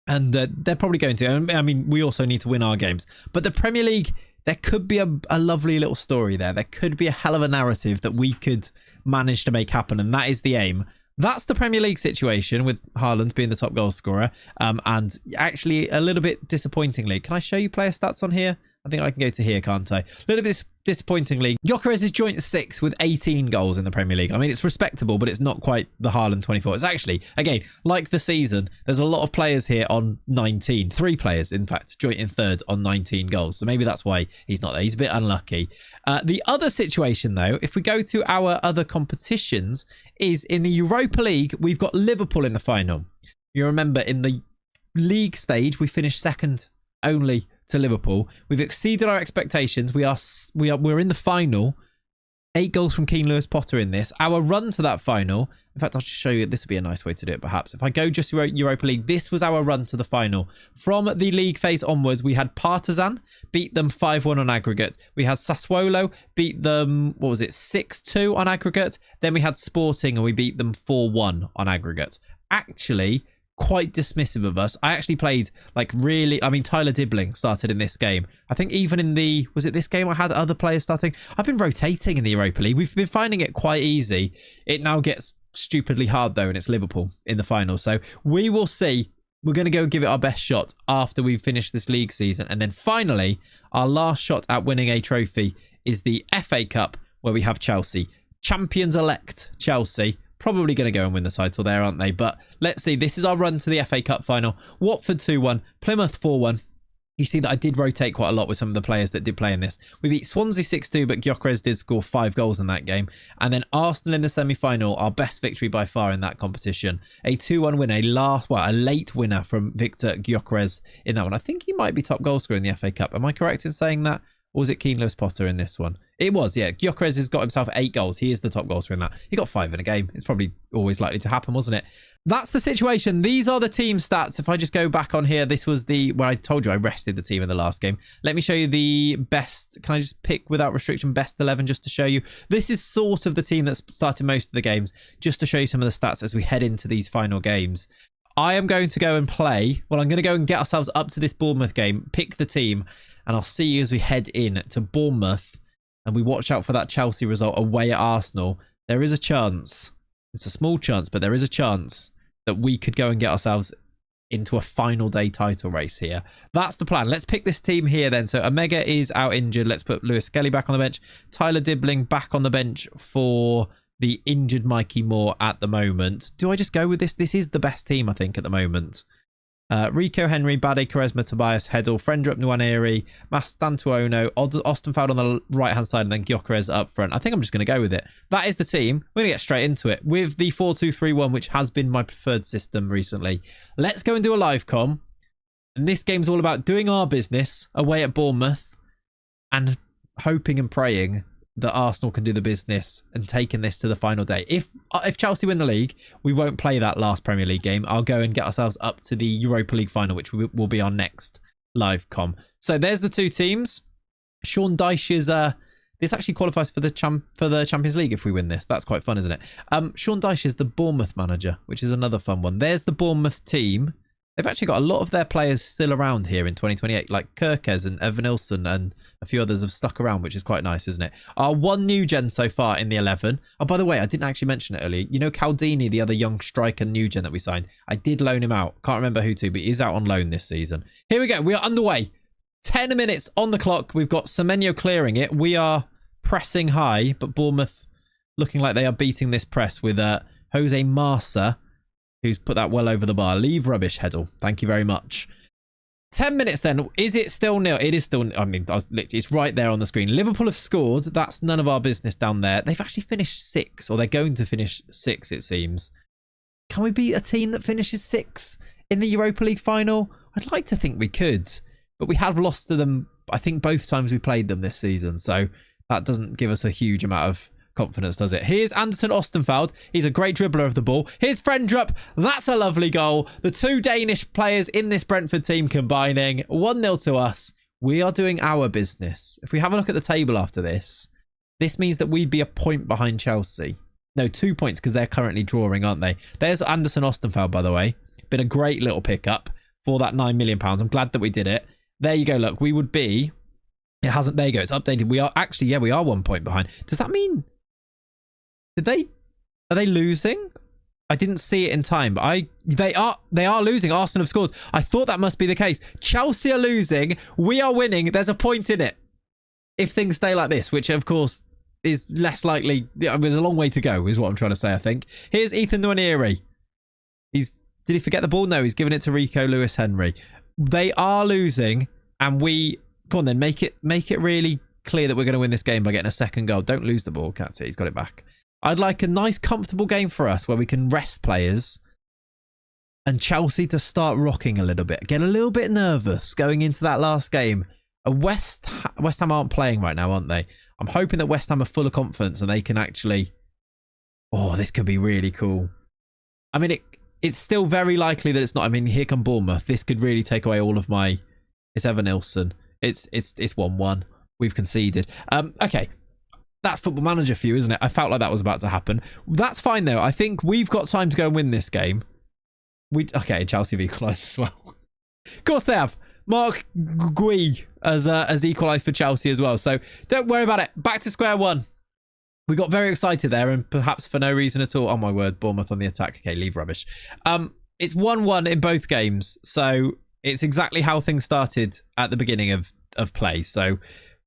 and they're probably going to. I mean, we also need to win our games. But the Premier League, there could be a lovely little story there. There could be a hell of a narrative that we could manage to make happen, and that is the aim. That's the Premier League situation with Haaland being the top goal scorer. And actually, a little bit disappointingly, can I show you player stats on here? I think I can go to here, can't I? A little bit disappointingly, Gyökeres is joint 6 with 18 goals in the Premier League. I mean, it's respectable, but it's not quite the Haaland 24. It's actually, again, like the season, there's a lot of players here on 19. 3 players, in fact, joint in third on 19 goals. So maybe that's why he's not there. He's a bit unlucky. The other situation, though, if we go to our other competitions, is in the Europa League, we've got Liverpool in the final. You remember, in the league stage, we finished second only to Liverpool. We've exceeded our expectations. We're in the final. 8 goals from Keane Lewis Potter in this. Our run to that final, in fact, I'll just show you, this would be a nice way to do it perhaps. If I go just Europa League, this was our run to the final. From the league phase onwards, we had Partizan, beat them 5-1 on aggregate. We had Sassuolo, beat them, 6-2 on aggregate. Then we had Sporting and we beat them 4-1 on aggregate. Actually, quite dismissive of us. I actually played Tyler Dibbling started in this game. I think even in was it this game I had other players starting? I've been rotating in the Europa League. We've been finding it quite easy. It now gets stupidly hard though, and it's Liverpool in the final. So we will see. We're going to go and give it our best shot after we finish this league season. And then finally, our last shot at winning a trophy is the FA Cup, where we have Chelsea. Champions-elect Chelsea. Probably going to go and win the title there, aren't they? But let's see. This is our run to the FA Cup final. Watford 2-1. Plymouth 4-1. You see that I did rotate quite a lot with some of the players that did play in this. We beat Swansea 6-2, but Gyökeres did score 5 goals in that game. And then Arsenal in the semi-final, our best victory by far in that competition. A 2-1 win, a late winner from Victor Gyökeres in that one. I think he might be top goal scorer in the FA Cup. Am I correct in saying that? Or was it Keane Lewis Potter in this one? It was, yeah. Gyökeres has got himself 8 goals. He is the top goal scorer in that. He got 5 in a game. It's probably always likely to happen, wasn't it? That's the situation. These are the team stats. If I just go back on here, this was where I told you I rested the team in the last game. Let me show you the best. Can I just pick without restriction best 11 just to show you? This is sort of the team that's started most of the games, just to show you some of the stats as we head into these final games. I am going to go and play. Well, I'm going to go and get ourselves up to this Bournemouth game, pick the team, and I'll see you as we head in to Bournemouth and we watch out for that Chelsea result away at Arsenal. There is a chance, it's a small chance, but there is a chance that we could go and get ourselves into a final day title race here. That's the plan. Let's pick this team here then. So Omega is out injured. Let's put Lewis Skelly back on the bench. Tyler Dibbling back on the bench for the injured Mikey Moore at the moment. Do I just go with this? This is the best team, I think, at the moment. Rico Henry, Bade, Quaresma, Tobias, Heddle, Frendrup, Nwaneri, Mastantuono, Ostenfeld on the right-hand side, and then Gyökeres up front. I think I'm just going to go with it. That is the team. We're going to get straight into it with the 4-2-3-1, which has been my preferred system recently. Let's go and do a live com. And this game's all about doing our business away at Bournemouth and hoping and praying that Arsenal can do the business and taking this to the final day. If Chelsea win the league, we won't play that last Premier League game. I'll go and get ourselves up to the Europa League final, which will be our next live com. So there's the 2 teams. Sean Dyche is this actually qualifies for the Champions League if we win this. That's quite fun, isn't it? Sean Dyche is the Bournemouth manager, which is another fun one. There's the Bournemouth team. They've actually got a lot of their players still around here in 2028, like Kirkes and Evan Nilsson and a few others have stuck around, which is quite nice, isn't it? Our one new gen so far in the 11. Oh, by the way, I didn't actually mention it earlier. You know Caldini, the other young striker new gen that we signed? I did loan him out. Can't remember who to, but he's out on loan this season. Here we go. We are underway. 10 minutes on the clock. We've got Semenyo clearing it. We are pressing high, but Bournemouth looking like they are beating this press with Jose Marsa who's put that well over the bar. Leave rubbish, Heddle. Thank you very much. 10 minutes then. Is it still nil? It is still, I mean, it's right there on the screen. Liverpool have scored. That's none of our business down there. They've actually finished 6, or they're going to finish 6, it seems. Can we beat a team that finishes 6 in the Europa League final? I'd like to think we could, but we have lost to them, I think, both times we played them this season. So that doesn't give us a huge amount of confidence, does it? Here's Anderson Ostenfeld. He's a great dribbler of the ball. Here's Frendrup. That's a lovely goal. The 2 Danish players in this Brentford team combining. 1-0 to us. We are doing our business. If we have a look at the table after this, this means that we'd be a point behind Chelsea. No, 2 points because they're currently drawing, aren't they? There's Anderson Ostenfeld, by the way. Been a great little pickup for that £9 million. I'm glad that we did it. There you go. Look, we would be... It hasn't... There you go. It's updated. We are actually... Yeah, we are 1 point behind. Does that mean... Are they losing? I didn't see it in time, but they are losing. Arsenal have scored. I thought that must be the case. Chelsea are losing. We are winning. There's a point in it. If things stay like this, which of course is less likely. I mean, there's a long way to go is what I'm trying to say, I think. Here's Ethan Nwaneri. Did he forget the ball? No, he's giving it to Rico Lewis Henry. They are losing, and we... Go on then, make it really clear that we're going to win this game by getting a second goal. Don't lose the ball, Katsy. He's got it back. I'd like a nice, comfortable game for us where we can rest players and Chelsea to start rocking a little bit. Get a little bit nervous going into that last game. West Ham aren't playing right now, aren't they? I'm hoping that West Ham are full of confidence and they can actually... Oh, this could be really cool. I mean, it's still very likely that it's not. I mean, here come Bournemouth. This could really take away all of my... It's Evan Nilsson. It's 1-1. We've conceded. Okay. That's Football Manager for you, isn't it? I felt like that was about to happen. That's fine, though. I think we've got time to go and win this game. Okay, Chelsea have equalised as well. Of course they have. Mark Gui has equalised for Chelsea as well. So don't worry about it. Back to square one. We got very excited there, and perhaps for no reason at all. Oh, my word. Bournemouth on the attack. Okay, leave rubbish. It's 1-1 in both games. So it's exactly how things started at the beginning of play. So...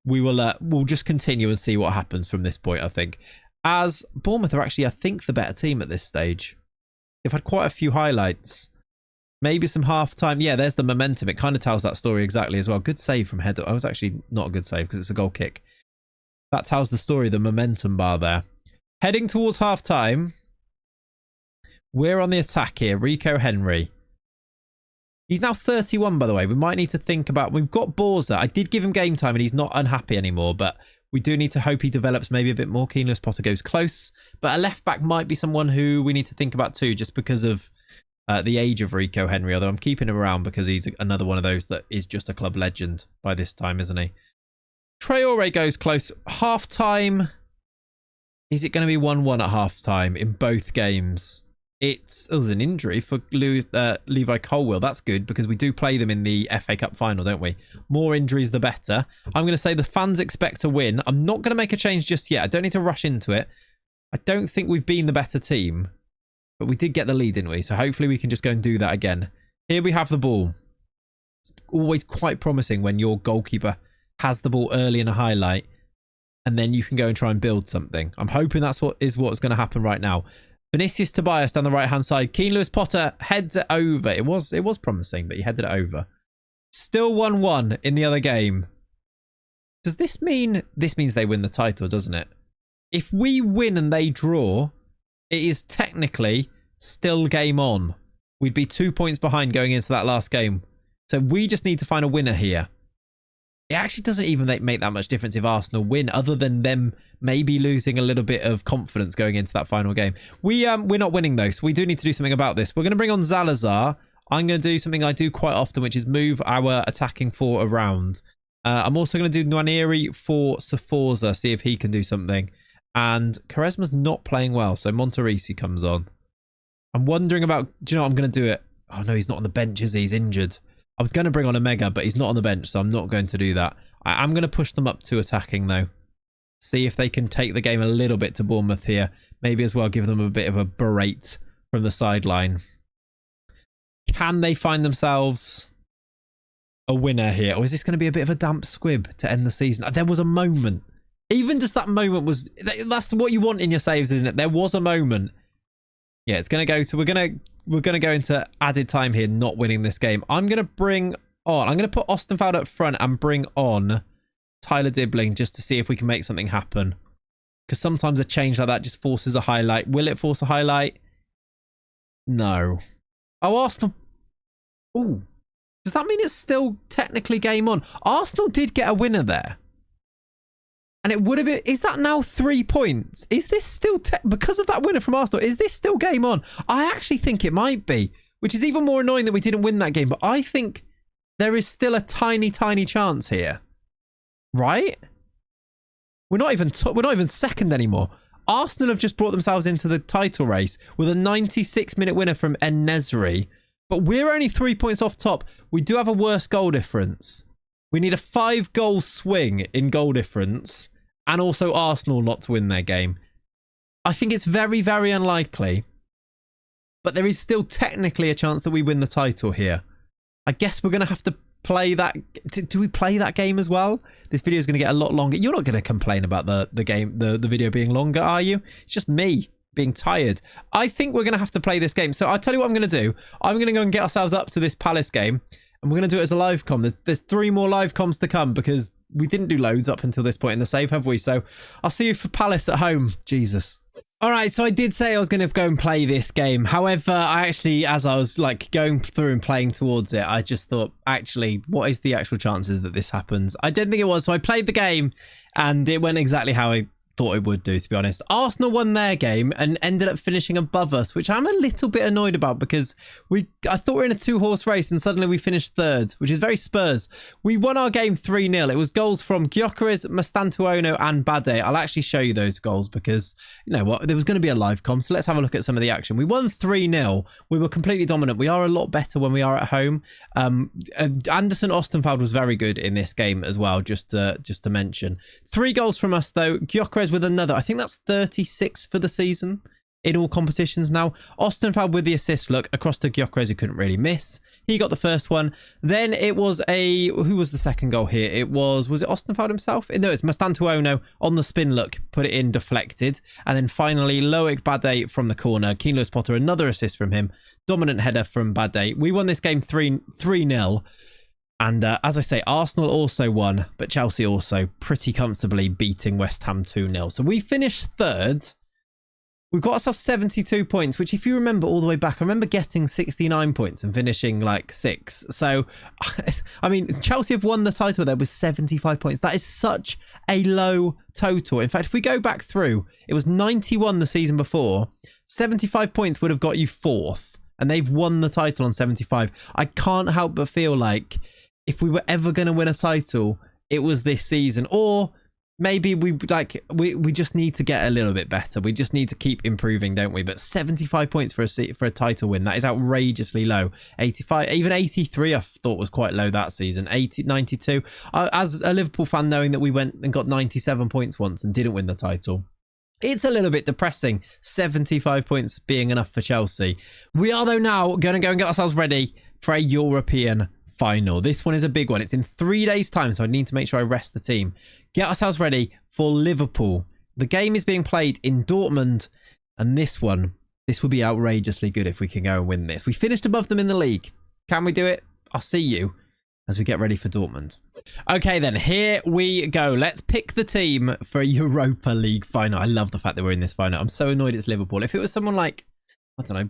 We'll just continue and see what happens from this point, I think. As Bournemouth are actually, I think, the better team at this stage. They've had quite a few highlights. Maybe some half-time. Yeah, there's the momentum. It kind of tells that story exactly as well. Good save from Heddle. I was actually not a good save because it's a goal kick. That tells the story, the momentum bar there. Heading towards half-time. We're on the attack here. Rico Henry. He's now 31, by the way. We might need to think about... We've got Borza. I did give him game time and he's not unhappy anymore, but we do need to hope he develops maybe a bit more. Keen Potter goes close, but a left back might be someone who we need to think about too, just because of the age of Rico Henry, although I'm keeping him around because he's another one of those that is just a club legend by this time, isn't he? Traore goes close. Half-time. Is it going to be 1-1 at half-time in both games? There's an injury for Levi Colwill. That's good because we do play them in the FA Cup final, don't we? More injuries, the better. I'm going to say the fans expect to win. I'm not going to make a change just yet. I don't need to rush into it. I don't think we've been the better team, but we did get the lead, didn't we? So hopefully we can just go and do that again. Here we have the ball. It's always quite promising when your goalkeeper has the ball early in a highlight and then you can go and try and build something. I'm hoping that's what's going to happen right now. Vinicius Tobias down the right-hand side. Keen Lewis Potter heads it over. It was promising, but he headed it over. Still 1-1 in the other game. Does this mean... This means they win the title, doesn't it? If we win and they draw, it is technically still game on. We'd be 2 points behind going into that last game. So we just need to find a winner here. It actually doesn't even make that much difference if Arsenal win, other than them maybe losing a little bit of confidence going into that final game. We're not winning though, so we do need to do something about this. We're going to bring on Zalazar. I'm going to do something I do quite often, which is move our attacking four around. I'm also going to do Nwaneri for Sforza, see if he can do something. And Quaresma's not playing well, so Monterisi comes on. I'm wondering about... Do you know what? I'm going to do it. Oh no, he's not on the bench, is he? He's injured. I was going to bring on Omega, but he's not on the bench, so I'm not going to do that. I'm going to push them up to attacking, though. See if they can take the game a little bit to Bournemouth here. Maybe as well give them a bit of a berate from the sideline. Can they find themselves a winner here? Or is this going to be a bit of a damp squib to end the season? There was a moment. Even just that moment was... That's what you want in your saves, isn't it? There was a moment. Yeah, it's going to go to... We're going to we're going to go into added time here, not winning this game. I'm going to put Ostenfeld up front and bring on Tyler Dibbling just to see if we can make something happen. Because sometimes a change like that just forces a highlight. Will it force a highlight? No. Oh, Arsenal. Oh, does that mean it's still technically game on? Arsenal did get a winner there. And it would have been... Is that now 3 points? Is this still... because of that winner from Arsenal, is this still game on? I actually think it might be. Which is even more annoying that we didn't win that game. But I think there is still a tiny, tiny chance here. Right? We're not even second anymore. Arsenal have just brought themselves into the title race with a 96-minute winner from En-Nesyri. But we're only 3 points off top. We do have a worse goal difference. We need a 5-goal swing in goal difference. And also Arsenal not to win their game. I think it's very, very unlikely. But there is still technically a chance that we win the title here. I guess we're going to have to play that. Do we play that game as well? This video is going to get a lot longer. You're not going to complain about the game, the video being longer, are you? It's just me being tired. I think we're going to have to play this game. So I'll tell you what I'm going to do. I'm going to go and get ourselves up to this Palace game. And we're going to do it as a live com. There's 3 more live comms to come because we didn't do loads up until this point in the save, have we? So I'll see you for Palace at home. Jesus. All right, so I did say I was going to go and play this game. However, I actually, as I was like going through and playing towards it, I just thought, actually, what is the actual chances that this happens? I didn't think it was. So I played the game and it went exactly how I thought it would do, to be honest. Arsenal won their game and ended up finishing above us, which I'm a little bit annoyed about because I thought we were in a 2-horse race and suddenly we finished third, which is very Spurs. We won our game 3-0. It was goals from Gyökeres, Mastantuono and Bade. I'll actually show you those goals because, you know what, there was going to be a live com, so let's have a look at some of the action. We won 3-0. We were completely dominant. We are a lot better when we are at home. Anderson Ostenfeld was very good in this game as well, just to mention. 3 goals from us, though. Gyökeres with another. I think that's 36 for the season in all competitions now. Ostenfeld with the assist. Look, across to Gyökeres, who couldn't really miss. He got the first one. Then it was who was the second goal here? It was it Ostenfeld himself? No, it's Mastantuono on the spin, look, put it in, deflected. And then finally, Loic Bade from the corner. Keane Lewis Potter, another assist from him. Dominant header from Bade. We won this game 3-0. And as I say, Arsenal also won, but Chelsea also pretty comfortably beating West Ham 2-0. So we finished third. We've got ourselves 72 points, which if you remember all the way back, I remember getting 69 points and finishing like 6. So, I mean, Chelsea have won the title there with 75 points. That is such a low total. In fact, if we go back through, it was 91 the season before. 75 points would have got you 4th. And they've won the title on 75. I can't help but feel like if we were ever going to win a title, it was this season. Or maybe we just need to get a little bit better. We just need to keep improving, don't we? But 75 points for a title win, that is outrageously low. 85, even 83 I thought was quite low that season. 92. As a Liverpool fan, knowing that we went and got 97 points once and didn't win the title, it's a little bit depressing, 75 points being enough for Chelsea. We are, though, now going to go and get ourselves ready for a European final. This one is a big one. It's in 3 days' time, so I need to make sure I rest the team. Get ourselves ready for Liverpool. The game is being played in Dortmund, and this will be outrageously good if we can go and win this. We finished above them in the league. Can we do it? I'll see you as we get ready for Dortmund. Okay, then, here we go. Let's pick the team for a Europa League final. I love the fact that we're in this final. I'm so annoyed it's Liverpool. If it was someone like, I don't know,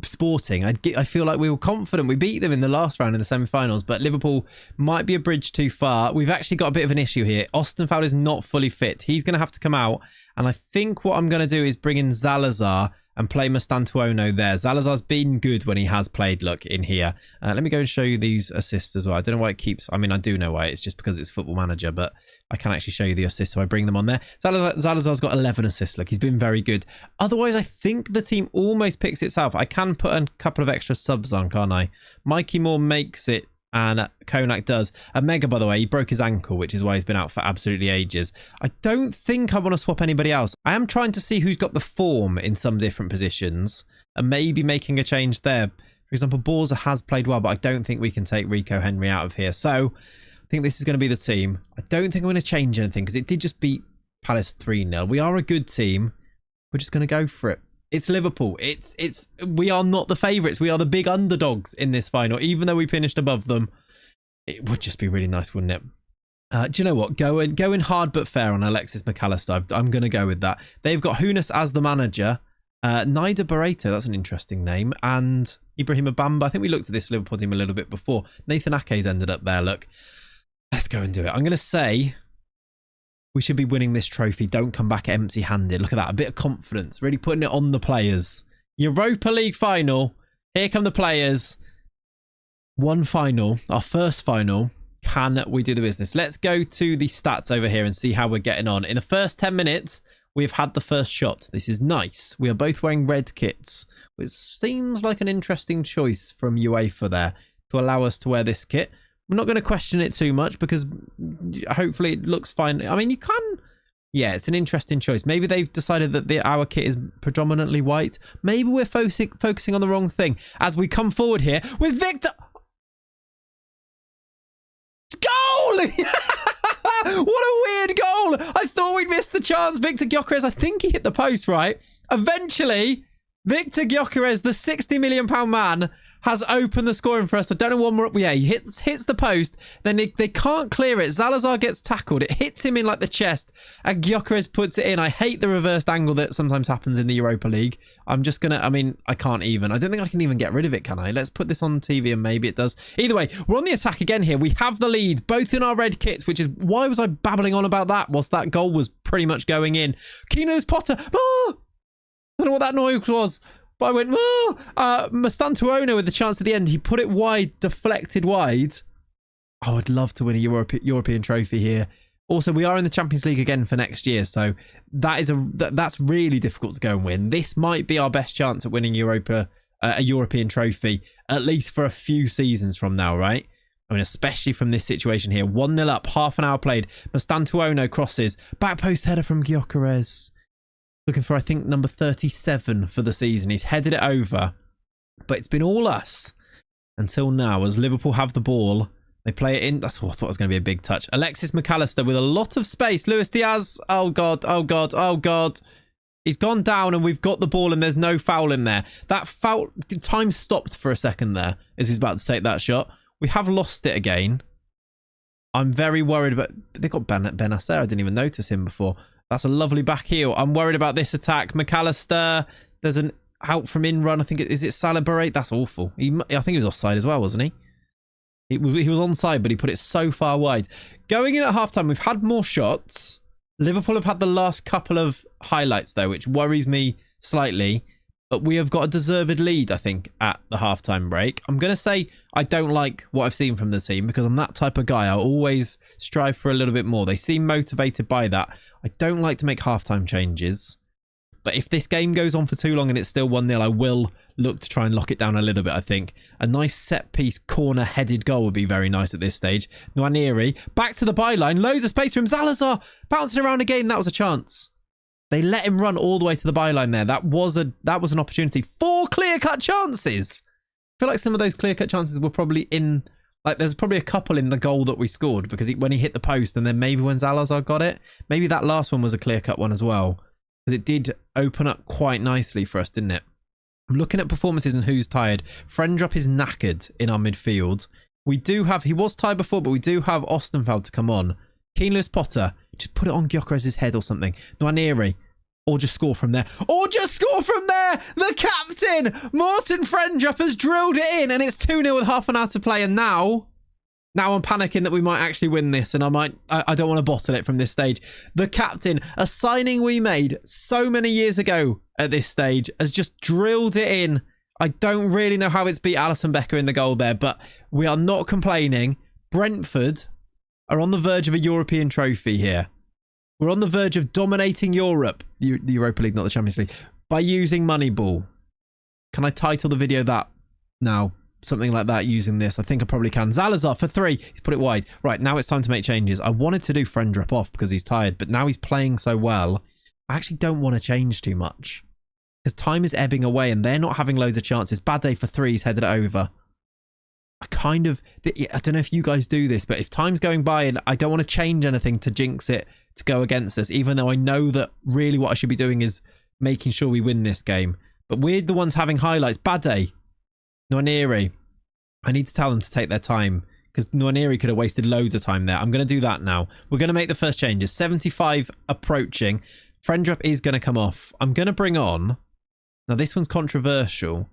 Sporting, I feel like we were confident. We beat them in the last round in the semi-finals, but Liverpool might be a bridge too far. We've actually got a bit of an issue here. Ostenfeld is not fully fit. He's going to have to come out, and I think what I'm going to do is bring in Zalazar and play Mastantuono there. Zalazar's been good when he has played, look, in here. Let me go and show you these assists as well. I don't know why it keeps... I mean, I do know why. It's just because it's Football Manager, but I can actually show you the assists, so I bring them on there. Zalazar's got 11 assists. Look, he's been very good. Otherwise, I think the team almost picks itself. I can put a couple of extra subs on, can't I? Mikey Moore makes it, and Konak does. Mega, by the way, he broke his ankle, which is why he's been out for absolutely ages. I don't think I want to swap anybody else. I am trying to see who's got the form in some different positions and maybe making a change there. For example, Borza has played well, but I don't think we can take Rico Henry out of here. So I think this is going to be the team. I don't think I'm going to change anything because it did just beat Palace 3-0. We are a good team. We're just going to go for it. It's Liverpool. We are not the favourites. We are the big underdogs in this final, even though we finished above them. It would just be really nice, wouldn't it? Do you know what? Going hard but fair on Alexis McAllister. I'm going to go with that. They've got Hunas as the manager. Naida Barreto, that's an interesting name. And Ibrahim Bamba. I think we looked at this Liverpool team a little bit before. Nathan Ake's ended up there, look. Let's go and do it. I'm going to say we should be winning this trophy. Don't come back empty-handed. Look at that. A bit of confidence. Really putting it on the players. Europa League final. Here come the players. One final. Our first final. Can we do the business? Let's go to the stats over here and see how we're getting on. In the first 10 minutes, we've had the first shot. This is nice. We are both wearing red kits, which seems like an interesting choice from UEFA there to allow us to wear this kit. I'm not going to question it too much because hopefully it looks fine. I mean, you can... Yeah, it's an interesting choice. Maybe they've decided that our kit is predominantly white. Maybe we're focusing on the wrong thing. As we come forward here with Victor... Goal! What a weird goal. I thought we'd missed the chance. Victor Gyökeres, I think he hit the post, right? Eventually... Victor Gyökeres, the £60 million man, has opened the scoring for us. I don't know one more. Yeah, he hits the post. Then they can't clear it. Zalazar gets tackled. It hits him in like the chest. And Gyökeres puts it in. I hate the reversed angle that sometimes happens in the Europa League. I'm just going to... I mean, I can't even. I don't think I can even get rid of it, can I? Let's put this on TV and maybe it does. Either way, we're on the attack again here. We have the lead, both in our red kits, which is... Why was I babbling on about that whilst that goal was pretty much going in? Keno's Potter... Oh! I don't know what that noise was, but I went, oh! Mastantuono with the chance at the end. He put it wide, deflected wide. Oh, I'd love to win a European trophy here. Also, we are in the Champions League again for next year, so that's really difficult to go and win. This might be our best chance at winning a European trophy, at least for a few seasons from now, right? I mean, especially from this situation here. 1-0 up, half an hour played. Mastantuono crosses. Back post header from Gyökeres. Looking for, I think, number 37 for the season. He's headed it over. But it's been all us until now as Liverpool have the ball. They play it in. That's what I thought was going to be a big touch. Alexis McAllister with a lot of space. Luis Diaz. Oh, God. Oh, God. Oh, God. He's gone down and we've got the ball and there's no foul in there. That foul... Time stopped for a second there as he's about to take that shot. We have lost it again. I'm very worried about... They got Benacer. I didn't even notice him before. That's a lovely back heel. I'm worried about this attack. McAllister, there's an out from in run. I think is it Salah Barrett? That's awful. I think he was offside as well, wasn't he? He was onside, but he put it so far wide. Going in at halftime, we've had more shots. Liverpool have had the last couple of highlights though, which worries me slightly. But we have got a deserved lead, I think, at the halftime break. I'm going to say I don't like what I've seen from the team because I'm that type of guy. I always strive for a little bit more. They seem motivated by that. I don't like to make halftime changes. But if this game goes on for too long and it's still 1-0, I will look to try and lock it down a little bit, I think. A nice set-piece corner-headed goal would be very nice at this stage. Nwaneri, back to the byline. Loads of space for him. Zalazar bouncing around again. That was a chance. They let him run all the way to the byline there. That was an opportunity. 4 clear-cut chances. I feel like some of those clear-cut chances were probably in... Like, there's probably a couple in the goal that we scored because when he hit the post and then maybe when Zalazar got it. Maybe that last one was a clear-cut one as well. Because it did open up quite nicely for us, didn't it? I'm looking at performances and who's tired. Friendrup is knackered in our midfield. We do have... He was tired before, but we do have Ostenfeld to come on. Keen-Lewis Potter... Just put it on Gyökeres' head or something. Nwaneri. Or just score from there. Or just score from there! The captain! Morten Friendrup has drilled it in and it's 2-0 with half an hour to play. And now I'm panicking that we might actually win this and I don't want to bottle it from this stage. The captain, a signing we made so many years ago at this stage, has just drilled it in. I don't really know how it's beat Alisson Becker in the goal there, but we are not complaining. Brentford are on the verge of a European trophy here. We're on the verge of dominating Europe, the Europa League, not the Champions League, by using Moneyball. Can I title the video that now? Something like that using this. I think I probably can. Zalazar for 3. He's put it wide. Right, now it's time to make changes. I wanted to do Friendrup off because he's tired, but now he's playing so well. I actually don't want to change too much because time is ebbing away and they're not having loads of chances. Bad day for 3. He's headed it over. I don't know if you guys do this, but if time's going by and I don't want to change anything to jinx it to go against us, even though I know that really what I should be doing is making sure we win this game. But we're the ones having highlights. Bade, Nwaneri. I need to tell them to take their time because Nwaneri could have wasted loads of time there. I'm going to do that now. We're going to make the first changes. 75 approaching. Friendrup is going to come off. I'm going to bring on... Now, this one's controversial.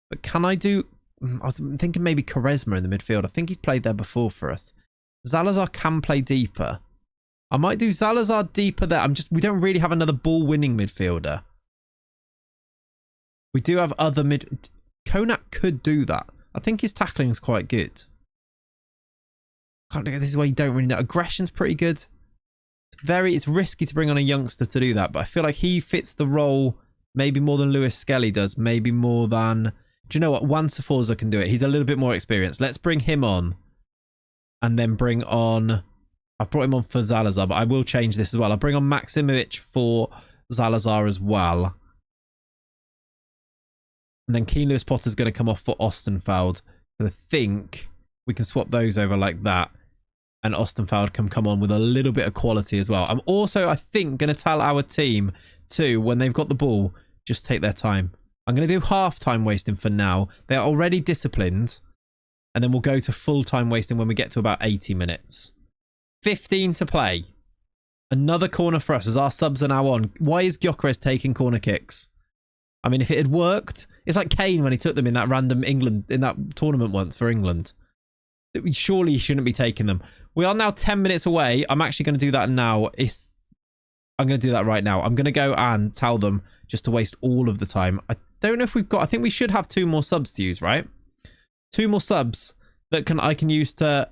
But can I do... I was thinking maybe Quaresma in the midfield. I think he's played there before for us. Zalazar can play deeper. I might do Zalazar deeper there. We don't really have another ball-winning midfielder. We do have other Konak could do that. I think his tackling is quite good. This is where you don't really know. Aggression's pretty good. It's risky to bring on a youngster to do that, but I feel like he fits the role maybe more than Lewis Skelly does. Maybe more than... Do you know what? Juan Saforza can do it. He's a little bit more experienced. Let's bring him on. And then bring on... I've brought him on for Zalazar, but I will change this as well. I'll bring on Maximovic for Zalazar as well. And then Keane Lewis Potter's going to come off for Ostenfeld. I think we can swap those over like that. And Ostenfeld can come on with a little bit of quality as well. I'm also, I think, going to tell our team to, when they've got the ball, just take their time. I'm going to do half time wasting for now. They're already disciplined. And then we'll go to full time wasting when we get to about 80 minutes. 15 to play. Another corner for us as our subs are now on. Why is Gyökeres taking corner kicks? I mean, if it had worked, it's like Kane when he took them in that random in that tournament once for England. Surely he shouldn't be taking them. We are now 10 minutes away. I'm actually going to do that now. I'm going to do that right now. I'm going to go and tell them just to waste all of the time. I don't know if we've got... I think we should have 2 more subs to use, right? 2 more subs that I can use to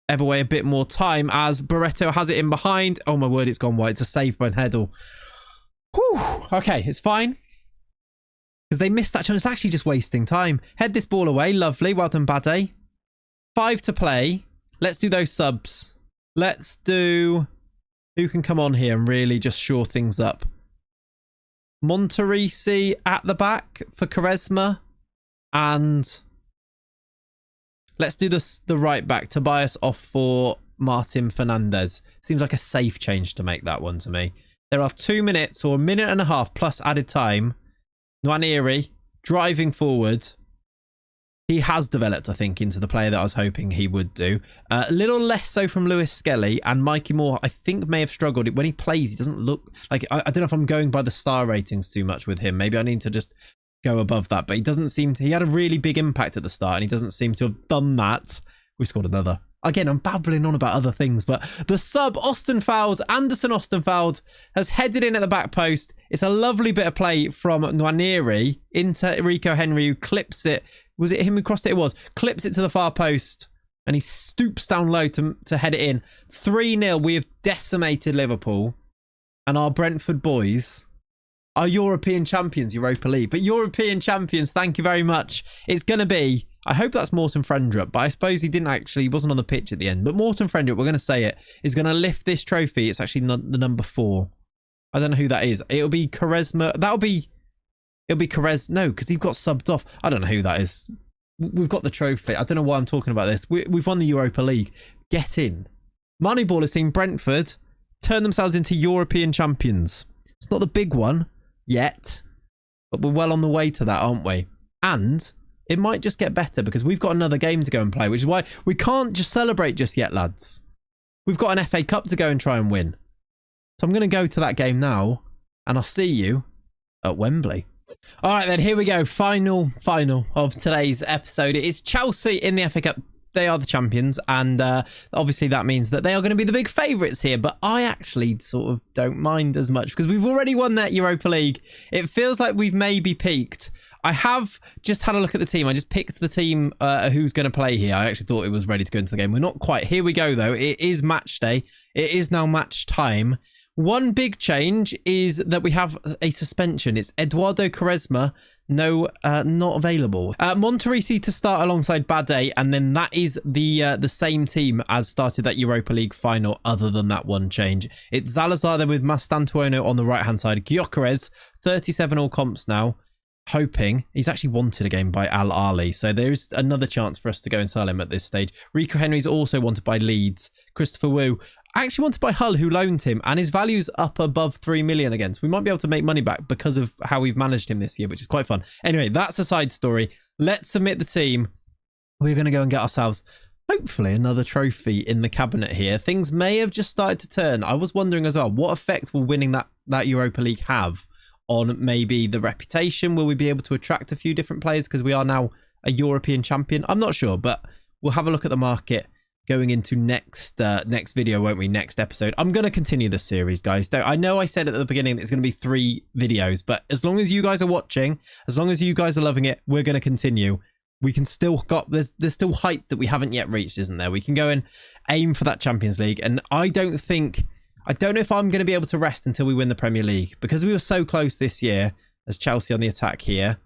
ebb away a bit more time as Barreto has it in behind. Oh my word, it's gone wide. It's a save by Heddle. Whew. Okay, it's fine. Because they missed that chance. It's actually just wasting time. Head this ball away. Lovely. Well done, Bade. 5 to play. Let's do those subs. Let's do... Who can come on here and really just shore things up? Monterisi at the back for Quaresma. And let's do the right back. Tobias off for Martin Fernandez. Seems like a safe change to make that one to me. There are 2 minutes or a minute and a half plus added time. Nwaneri driving forward. He has developed, I think, into the player that I was hoping he would do. A little less so from Lewis Skelly, and Mikey Moore, I think, may have struggled. When he plays, he doesn't look like... I don't know if I'm going by the star ratings too much with him. Maybe I need to just go above that, but he doesn't seem to... He had a really big impact at the start, and he doesn't seem to have done that. We scored another. Again, I'm babbling on about other things, but the sub, Anderson Ostenfeld, has headed in at the back post. It's a lovely bit of play from Nwaneri into Rico Henry, who clips it. Was it him who crossed it? It was. Clips it to the far post, and he stoops down low to head it in. 3-0. We have decimated Liverpool, and our Brentford boys are European champions, Europa League. But European champions, thank you very much. It's going to be... I hope that's Morten Friendrup, but I suppose he wasn't on the pitch at the end. But Morten Friendrup, we're going to say it, is going to lift this trophy. It's actually the number 4. I don't know who that is. It'll be Quaresma. It'll be Quaresma. No, because he got subbed off. I don't know who that is. We've got the trophy. I don't know why I'm talking about this. We've won the Europa League. Get in. Moneyball has seen Brentford turn themselves into European champions. It's not the big one yet, but we're well on the way to that, aren't we? And... it might just get better because we've got another game to go and play, which is why we can't just celebrate just yet, lads. We've got an FA Cup to go and try and win. So I'm going to go to that game now, and I'll see you at Wembley. All right, then, here we go. Final of today's episode. It's Chelsea in the FA Cup. They are the champions, and obviously that means that they are going to be the big favourites here, but I actually sort of don't mind as much because we've already won that Europa League. It feels like we've maybe peaked. I have just had a look at the team. I just picked the team who's going to play here. I actually thought it was ready to go into the game. We're not quite. Here we go, though. It is match day. It is now match time. One big change is that we have a suspension. It's Eduardo Quaresma, not available. Monterisi to start alongside Bade, and then that is the same team as started that Europa League final, other than that one change. It's Zalazar then with Mastantuono on the right-hand side. Gyökeres, 37 all comps now. Hoping he's actually wanted again by Al Ahly, so there's another chance for us to go and sell him at this stage. Rico Henry's also wanted by Leeds. Christopher Wu, I actually want to buy Hull, who loaned him, and his value's up above 3 million again. So we might be able to make money back because of how we've managed him this year, which is quite fun. Anyway, that's a side story. Let's submit the team. We're going to go and get ourselves, hopefully, another trophy in the cabinet here. Things may have just started to turn. I was wondering as well, what effect will winning that Europa League have on maybe the reputation? Will we be able to attract a few different players because we are now a European champion? I'm not sure, but we'll have a look at the market going into next video, won't we? Next episode. I'm going to continue this series, guys. I know I said at the beginning it's going to be 3 videos, but as long as you guys are watching, as long as you guys are loving it, we're going to continue. We can still there's still heights that we haven't yet reached, isn't there? We can go and aim for that Champions League, and I don't know if I'm going to be able to rest until we win the Premier League, because we were so close this year as Chelsea on the attack here.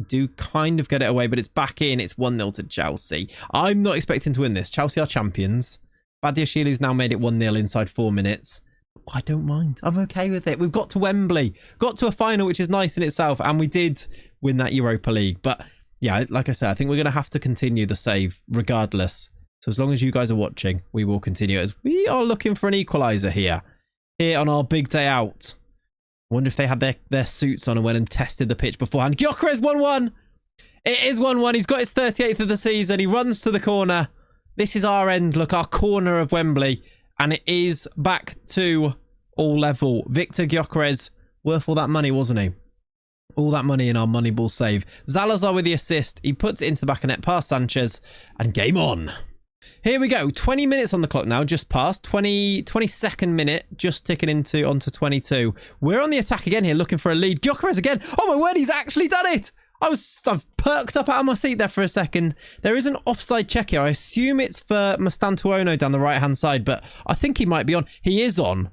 Do kind of get it away, but it's back in. It's 1-0 to Chelsea. I'm not expecting to win this. Chelsea are champions. Badiashili's now made it 1-0 inside 4 minutes. I don't mind. I'm okay with it. We've got to Wembley. Got to a final, which is nice in itself. And we did win that Europa League. But yeah, like I said, I think we're going to have to continue the save regardless. So as long as you guys are watching, we will continue, as we are looking for an equaliser here on our big day out. I wonder if they had their suits on and went and tested the pitch beforehand. Gyökeres 1-1. It is 1-1. He's got his 38th of the season. He runs to the corner. This is our end. Look, our corner of Wembley. And it is back to all level. Victor Gyökeres, worth all that money, wasn't he? All that money in our Moneyball save. Zalazar with the assist. He puts it into the back of net past Sanchez. And game on. Here we go. 20 minutes on the clock now, just past. 22nd minute, just ticking onto 22. We're on the attack again here, looking for a lead. Gyökeres again. Oh my word, he's actually done it. I've perked up out of my seat there for a second. There is an offside check here. I assume it's for Mastantuono down the right-hand side, but I think he might be on. He is on.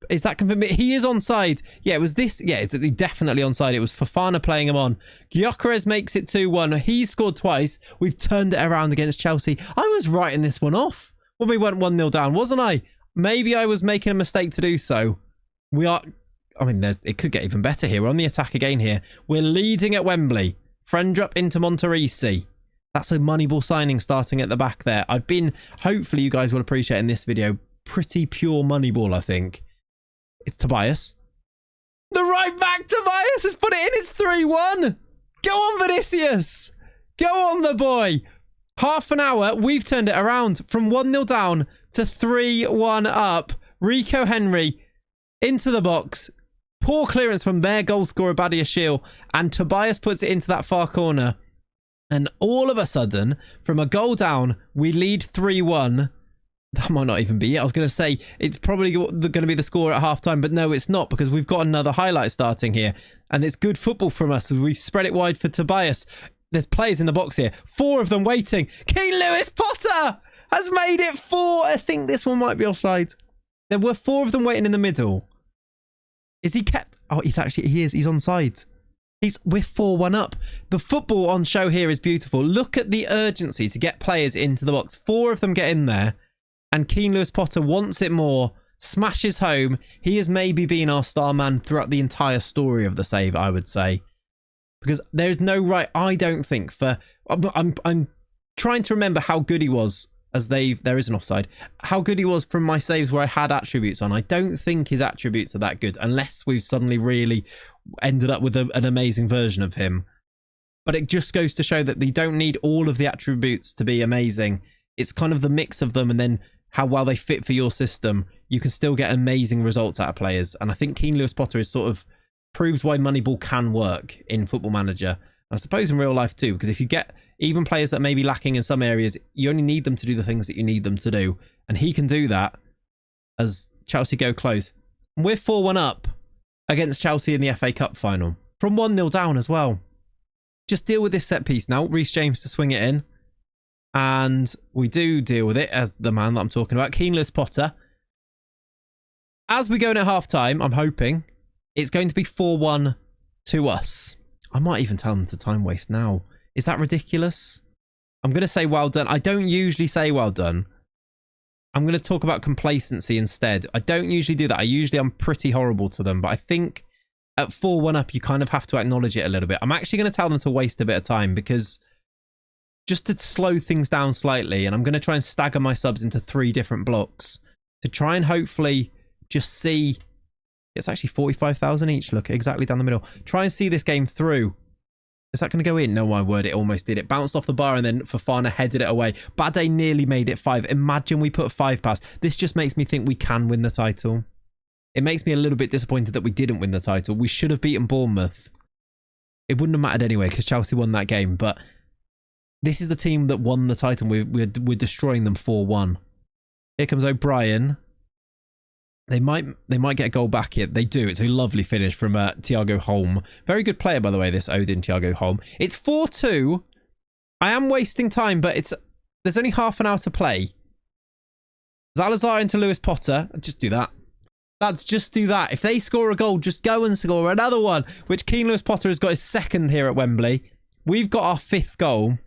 Is that confirmed? He is onside. Yeah, it was this. Yeah, it's definitely onside. It was Fofana playing him on. Gyökeres makes it 2-1. He scored twice. We've turned it around against Chelsea. I was writing this one off when we went 1-0 down, wasn't I? Maybe I was making a mistake to do so. We are... I mean, it could get even better here. We're on the attack again here. We're leading at Wembley. Frendrup into Monterisi. That's a Moneyball signing starting at the back there. I've been... Hopefully you guys will appreciate in this video. Pretty pure Moneyball, I think. It's Tobias. The right back Tobias has put it in. It's 3-1. Go on, Vinicius. Go on, the boy. Half an hour. We've turned it around from 1-0 down to 3-1 up. Rico Henry into the box. Poor clearance from their goal scorer, Badiashile. And Tobias puts it into that far corner. And all of a sudden, from a goal down, we lead 3-1. That might not even be it. I was going to say it's probably going to be the score at halftime, but no, it's not, because we've got another highlight starting here. And it's good football from us. We've spread it wide for Tobias. There's players in the box here. 4 of them waiting. Keane Lewis Potter has made it 4. I think this one might be offside. There were 4 of them waiting in the middle. Is he kept? Oh, he is. He's onside. We're 4-1 up. The football on show here is beautiful. Look at the urgency to get players into the box. 4 of them get in there. And Keane Lewis Potter wants it more, smashes home. He has maybe been our star man throughout the entire story of the save, I would say. Because there's no right, I don't think, for... I'm trying to remember how good he was, as there is an offside, how good he was from my saves where I had attributes on. I don't think his attributes are that good, unless we've suddenly really ended up with an amazing version of him. But it just goes to show that you don't need all of the attributes to be amazing. It's kind of the mix of them, and then how well they fit for your system. You can still get amazing results out of players. And I think Keane Lewis Potter is sort of proves why Moneyball can work in Football Manager. And I suppose in real life too, because if you get even players that may be lacking in some areas, you only need them to do the things that you need them to do. And he can do that as Chelsea go close. And we're 4-1 up against Chelsea in the FA Cup final. From 1-0 down as well. Just deal with this set piece now. Reece James to swing it in. And we do deal with it as the man that I'm talking about, Keane Lewis Potter. As we go in at half time, I'm hoping it's going to be 4-1 to us. I might even tell them to time waste now. Is that ridiculous? I'm going to say well done. I don't usually say well done. I'm going to talk about complacency instead. I don't usually do that. I'm pretty horrible to them. But I think at 4-1 up, you kind of have to acknowledge it a little bit. I'm actually going to tell them to waste a bit of time, because... just to slow things down slightly, and I'm going to try and stagger my subs into 3 different blocks to try and hopefully just see. It's actually 45,000 each. Look, exactly down the middle. Try and see this game through. Is that going to go in? No, my word, it almost did. It bounced off the bar and then Fofana headed it away. Bade nearly made it 5. Imagine we put 5 past. This just makes me think we can win the title. It makes me a little bit disappointed that we didn't win the title. We should have beaten Bournemouth. It wouldn't have mattered anyway because Chelsea won that game. But this is the team that won the title. We're destroying them 4-1. Here comes O'Brien. They might get a goal back here. They do. It's a lovely finish from Thiago Holm. Very good player, by the way, this Odin Thiago Holm. It's 4-2. I am wasting time, but there's only half an hour to play. Zalazar into Lewis Potter. Just do that. Just do that. If they score a goal, just go and score another one, which Keane Lewis Potter has got his 2nd here at Wembley. We've got our 5th goal.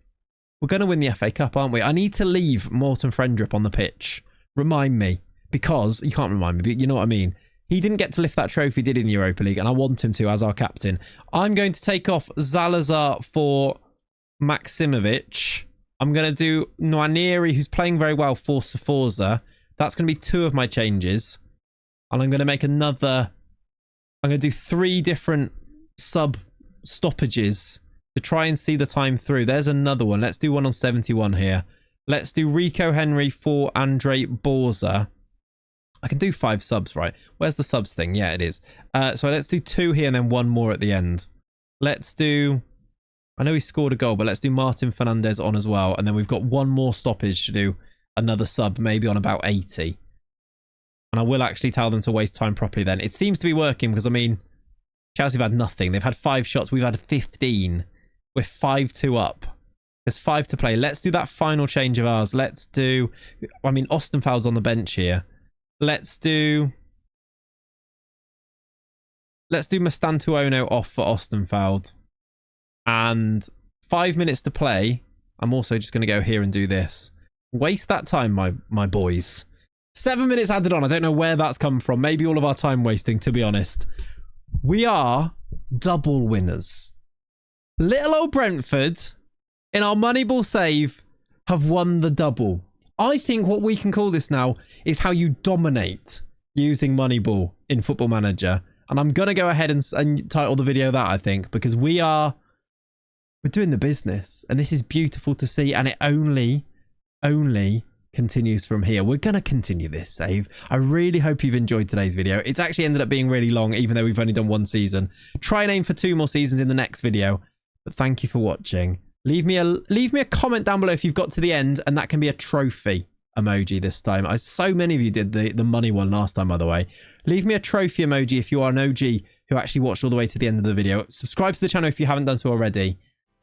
We're going to win the FA Cup, aren't we? I need to leave Morten Frendrup on the pitch. Remind me. Because, you can't remind me, but you know what I mean. He didn't get to lift that trophy, did he, in the Europa League, and I want him to as our captain. I'm going to take off Zalazar for Maximovic. I'm going to do Nwaneri, who's playing very well, for Sforza. That's going to be 2 of my changes. And I'm going to make another... I'm going to do 3 different sub-stoppages to try and see the time through. There's another one. Let's do one on 71 here. Let's do Rico Henry for Andre Borza. I can do 5 subs, right? Where's the subs thing? Yeah, it is. So let's do 2 here and then 1 more at the end. Let's do... I know he scored a goal, but let's do Martin Fernandez on as well. And then we've got 1 more stoppage to do another sub, maybe on about 80. And I will actually tell them to waste time properly then. It seems to be working because, I mean, Chelsea have had nothing. They've had 5 shots. We've had 15. We're 5-2 up. There's 5 to play. Let's do that final change of ours. Let's do... I mean, Ostenfeld's on the bench here. Let's do Mastantuono off for Ostenfeld. And 5 minutes to play. I'm also just going to go here and do this. Waste that time, my boys. 7 minutes added on. I don't know where that's come from. Maybe all of our time wasting, to be honest. We are double winners. Little old Brentford, in our Moneyball save, have won the double. I think what we can call this now is how you dominate using Moneyball in Football Manager. And I'm going to go ahead and title the video that, I think, because we're doing the business. And this is beautiful to see. And it only continues from here. We're going to continue this save. I really hope you've enjoyed today's video. It's actually ended up being really long, even though we've only done 1 season. Try and aim for 2 more seasons in the next video. But thank you for watching. Leave me a comment down below if you've got to the end, and that can be a trophy emoji this time. So many of you did the money one last time, by the way. Leave me a trophy emoji if you are an OG who actually watched all the way to the end of the video. Subscribe to the channel if you haven't done so already.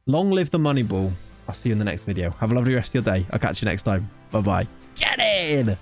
Long live the Moneyball. I'll see you in the next video. Have a lovely rest of your day. I'll catch you next time. Bye-bye. Get in!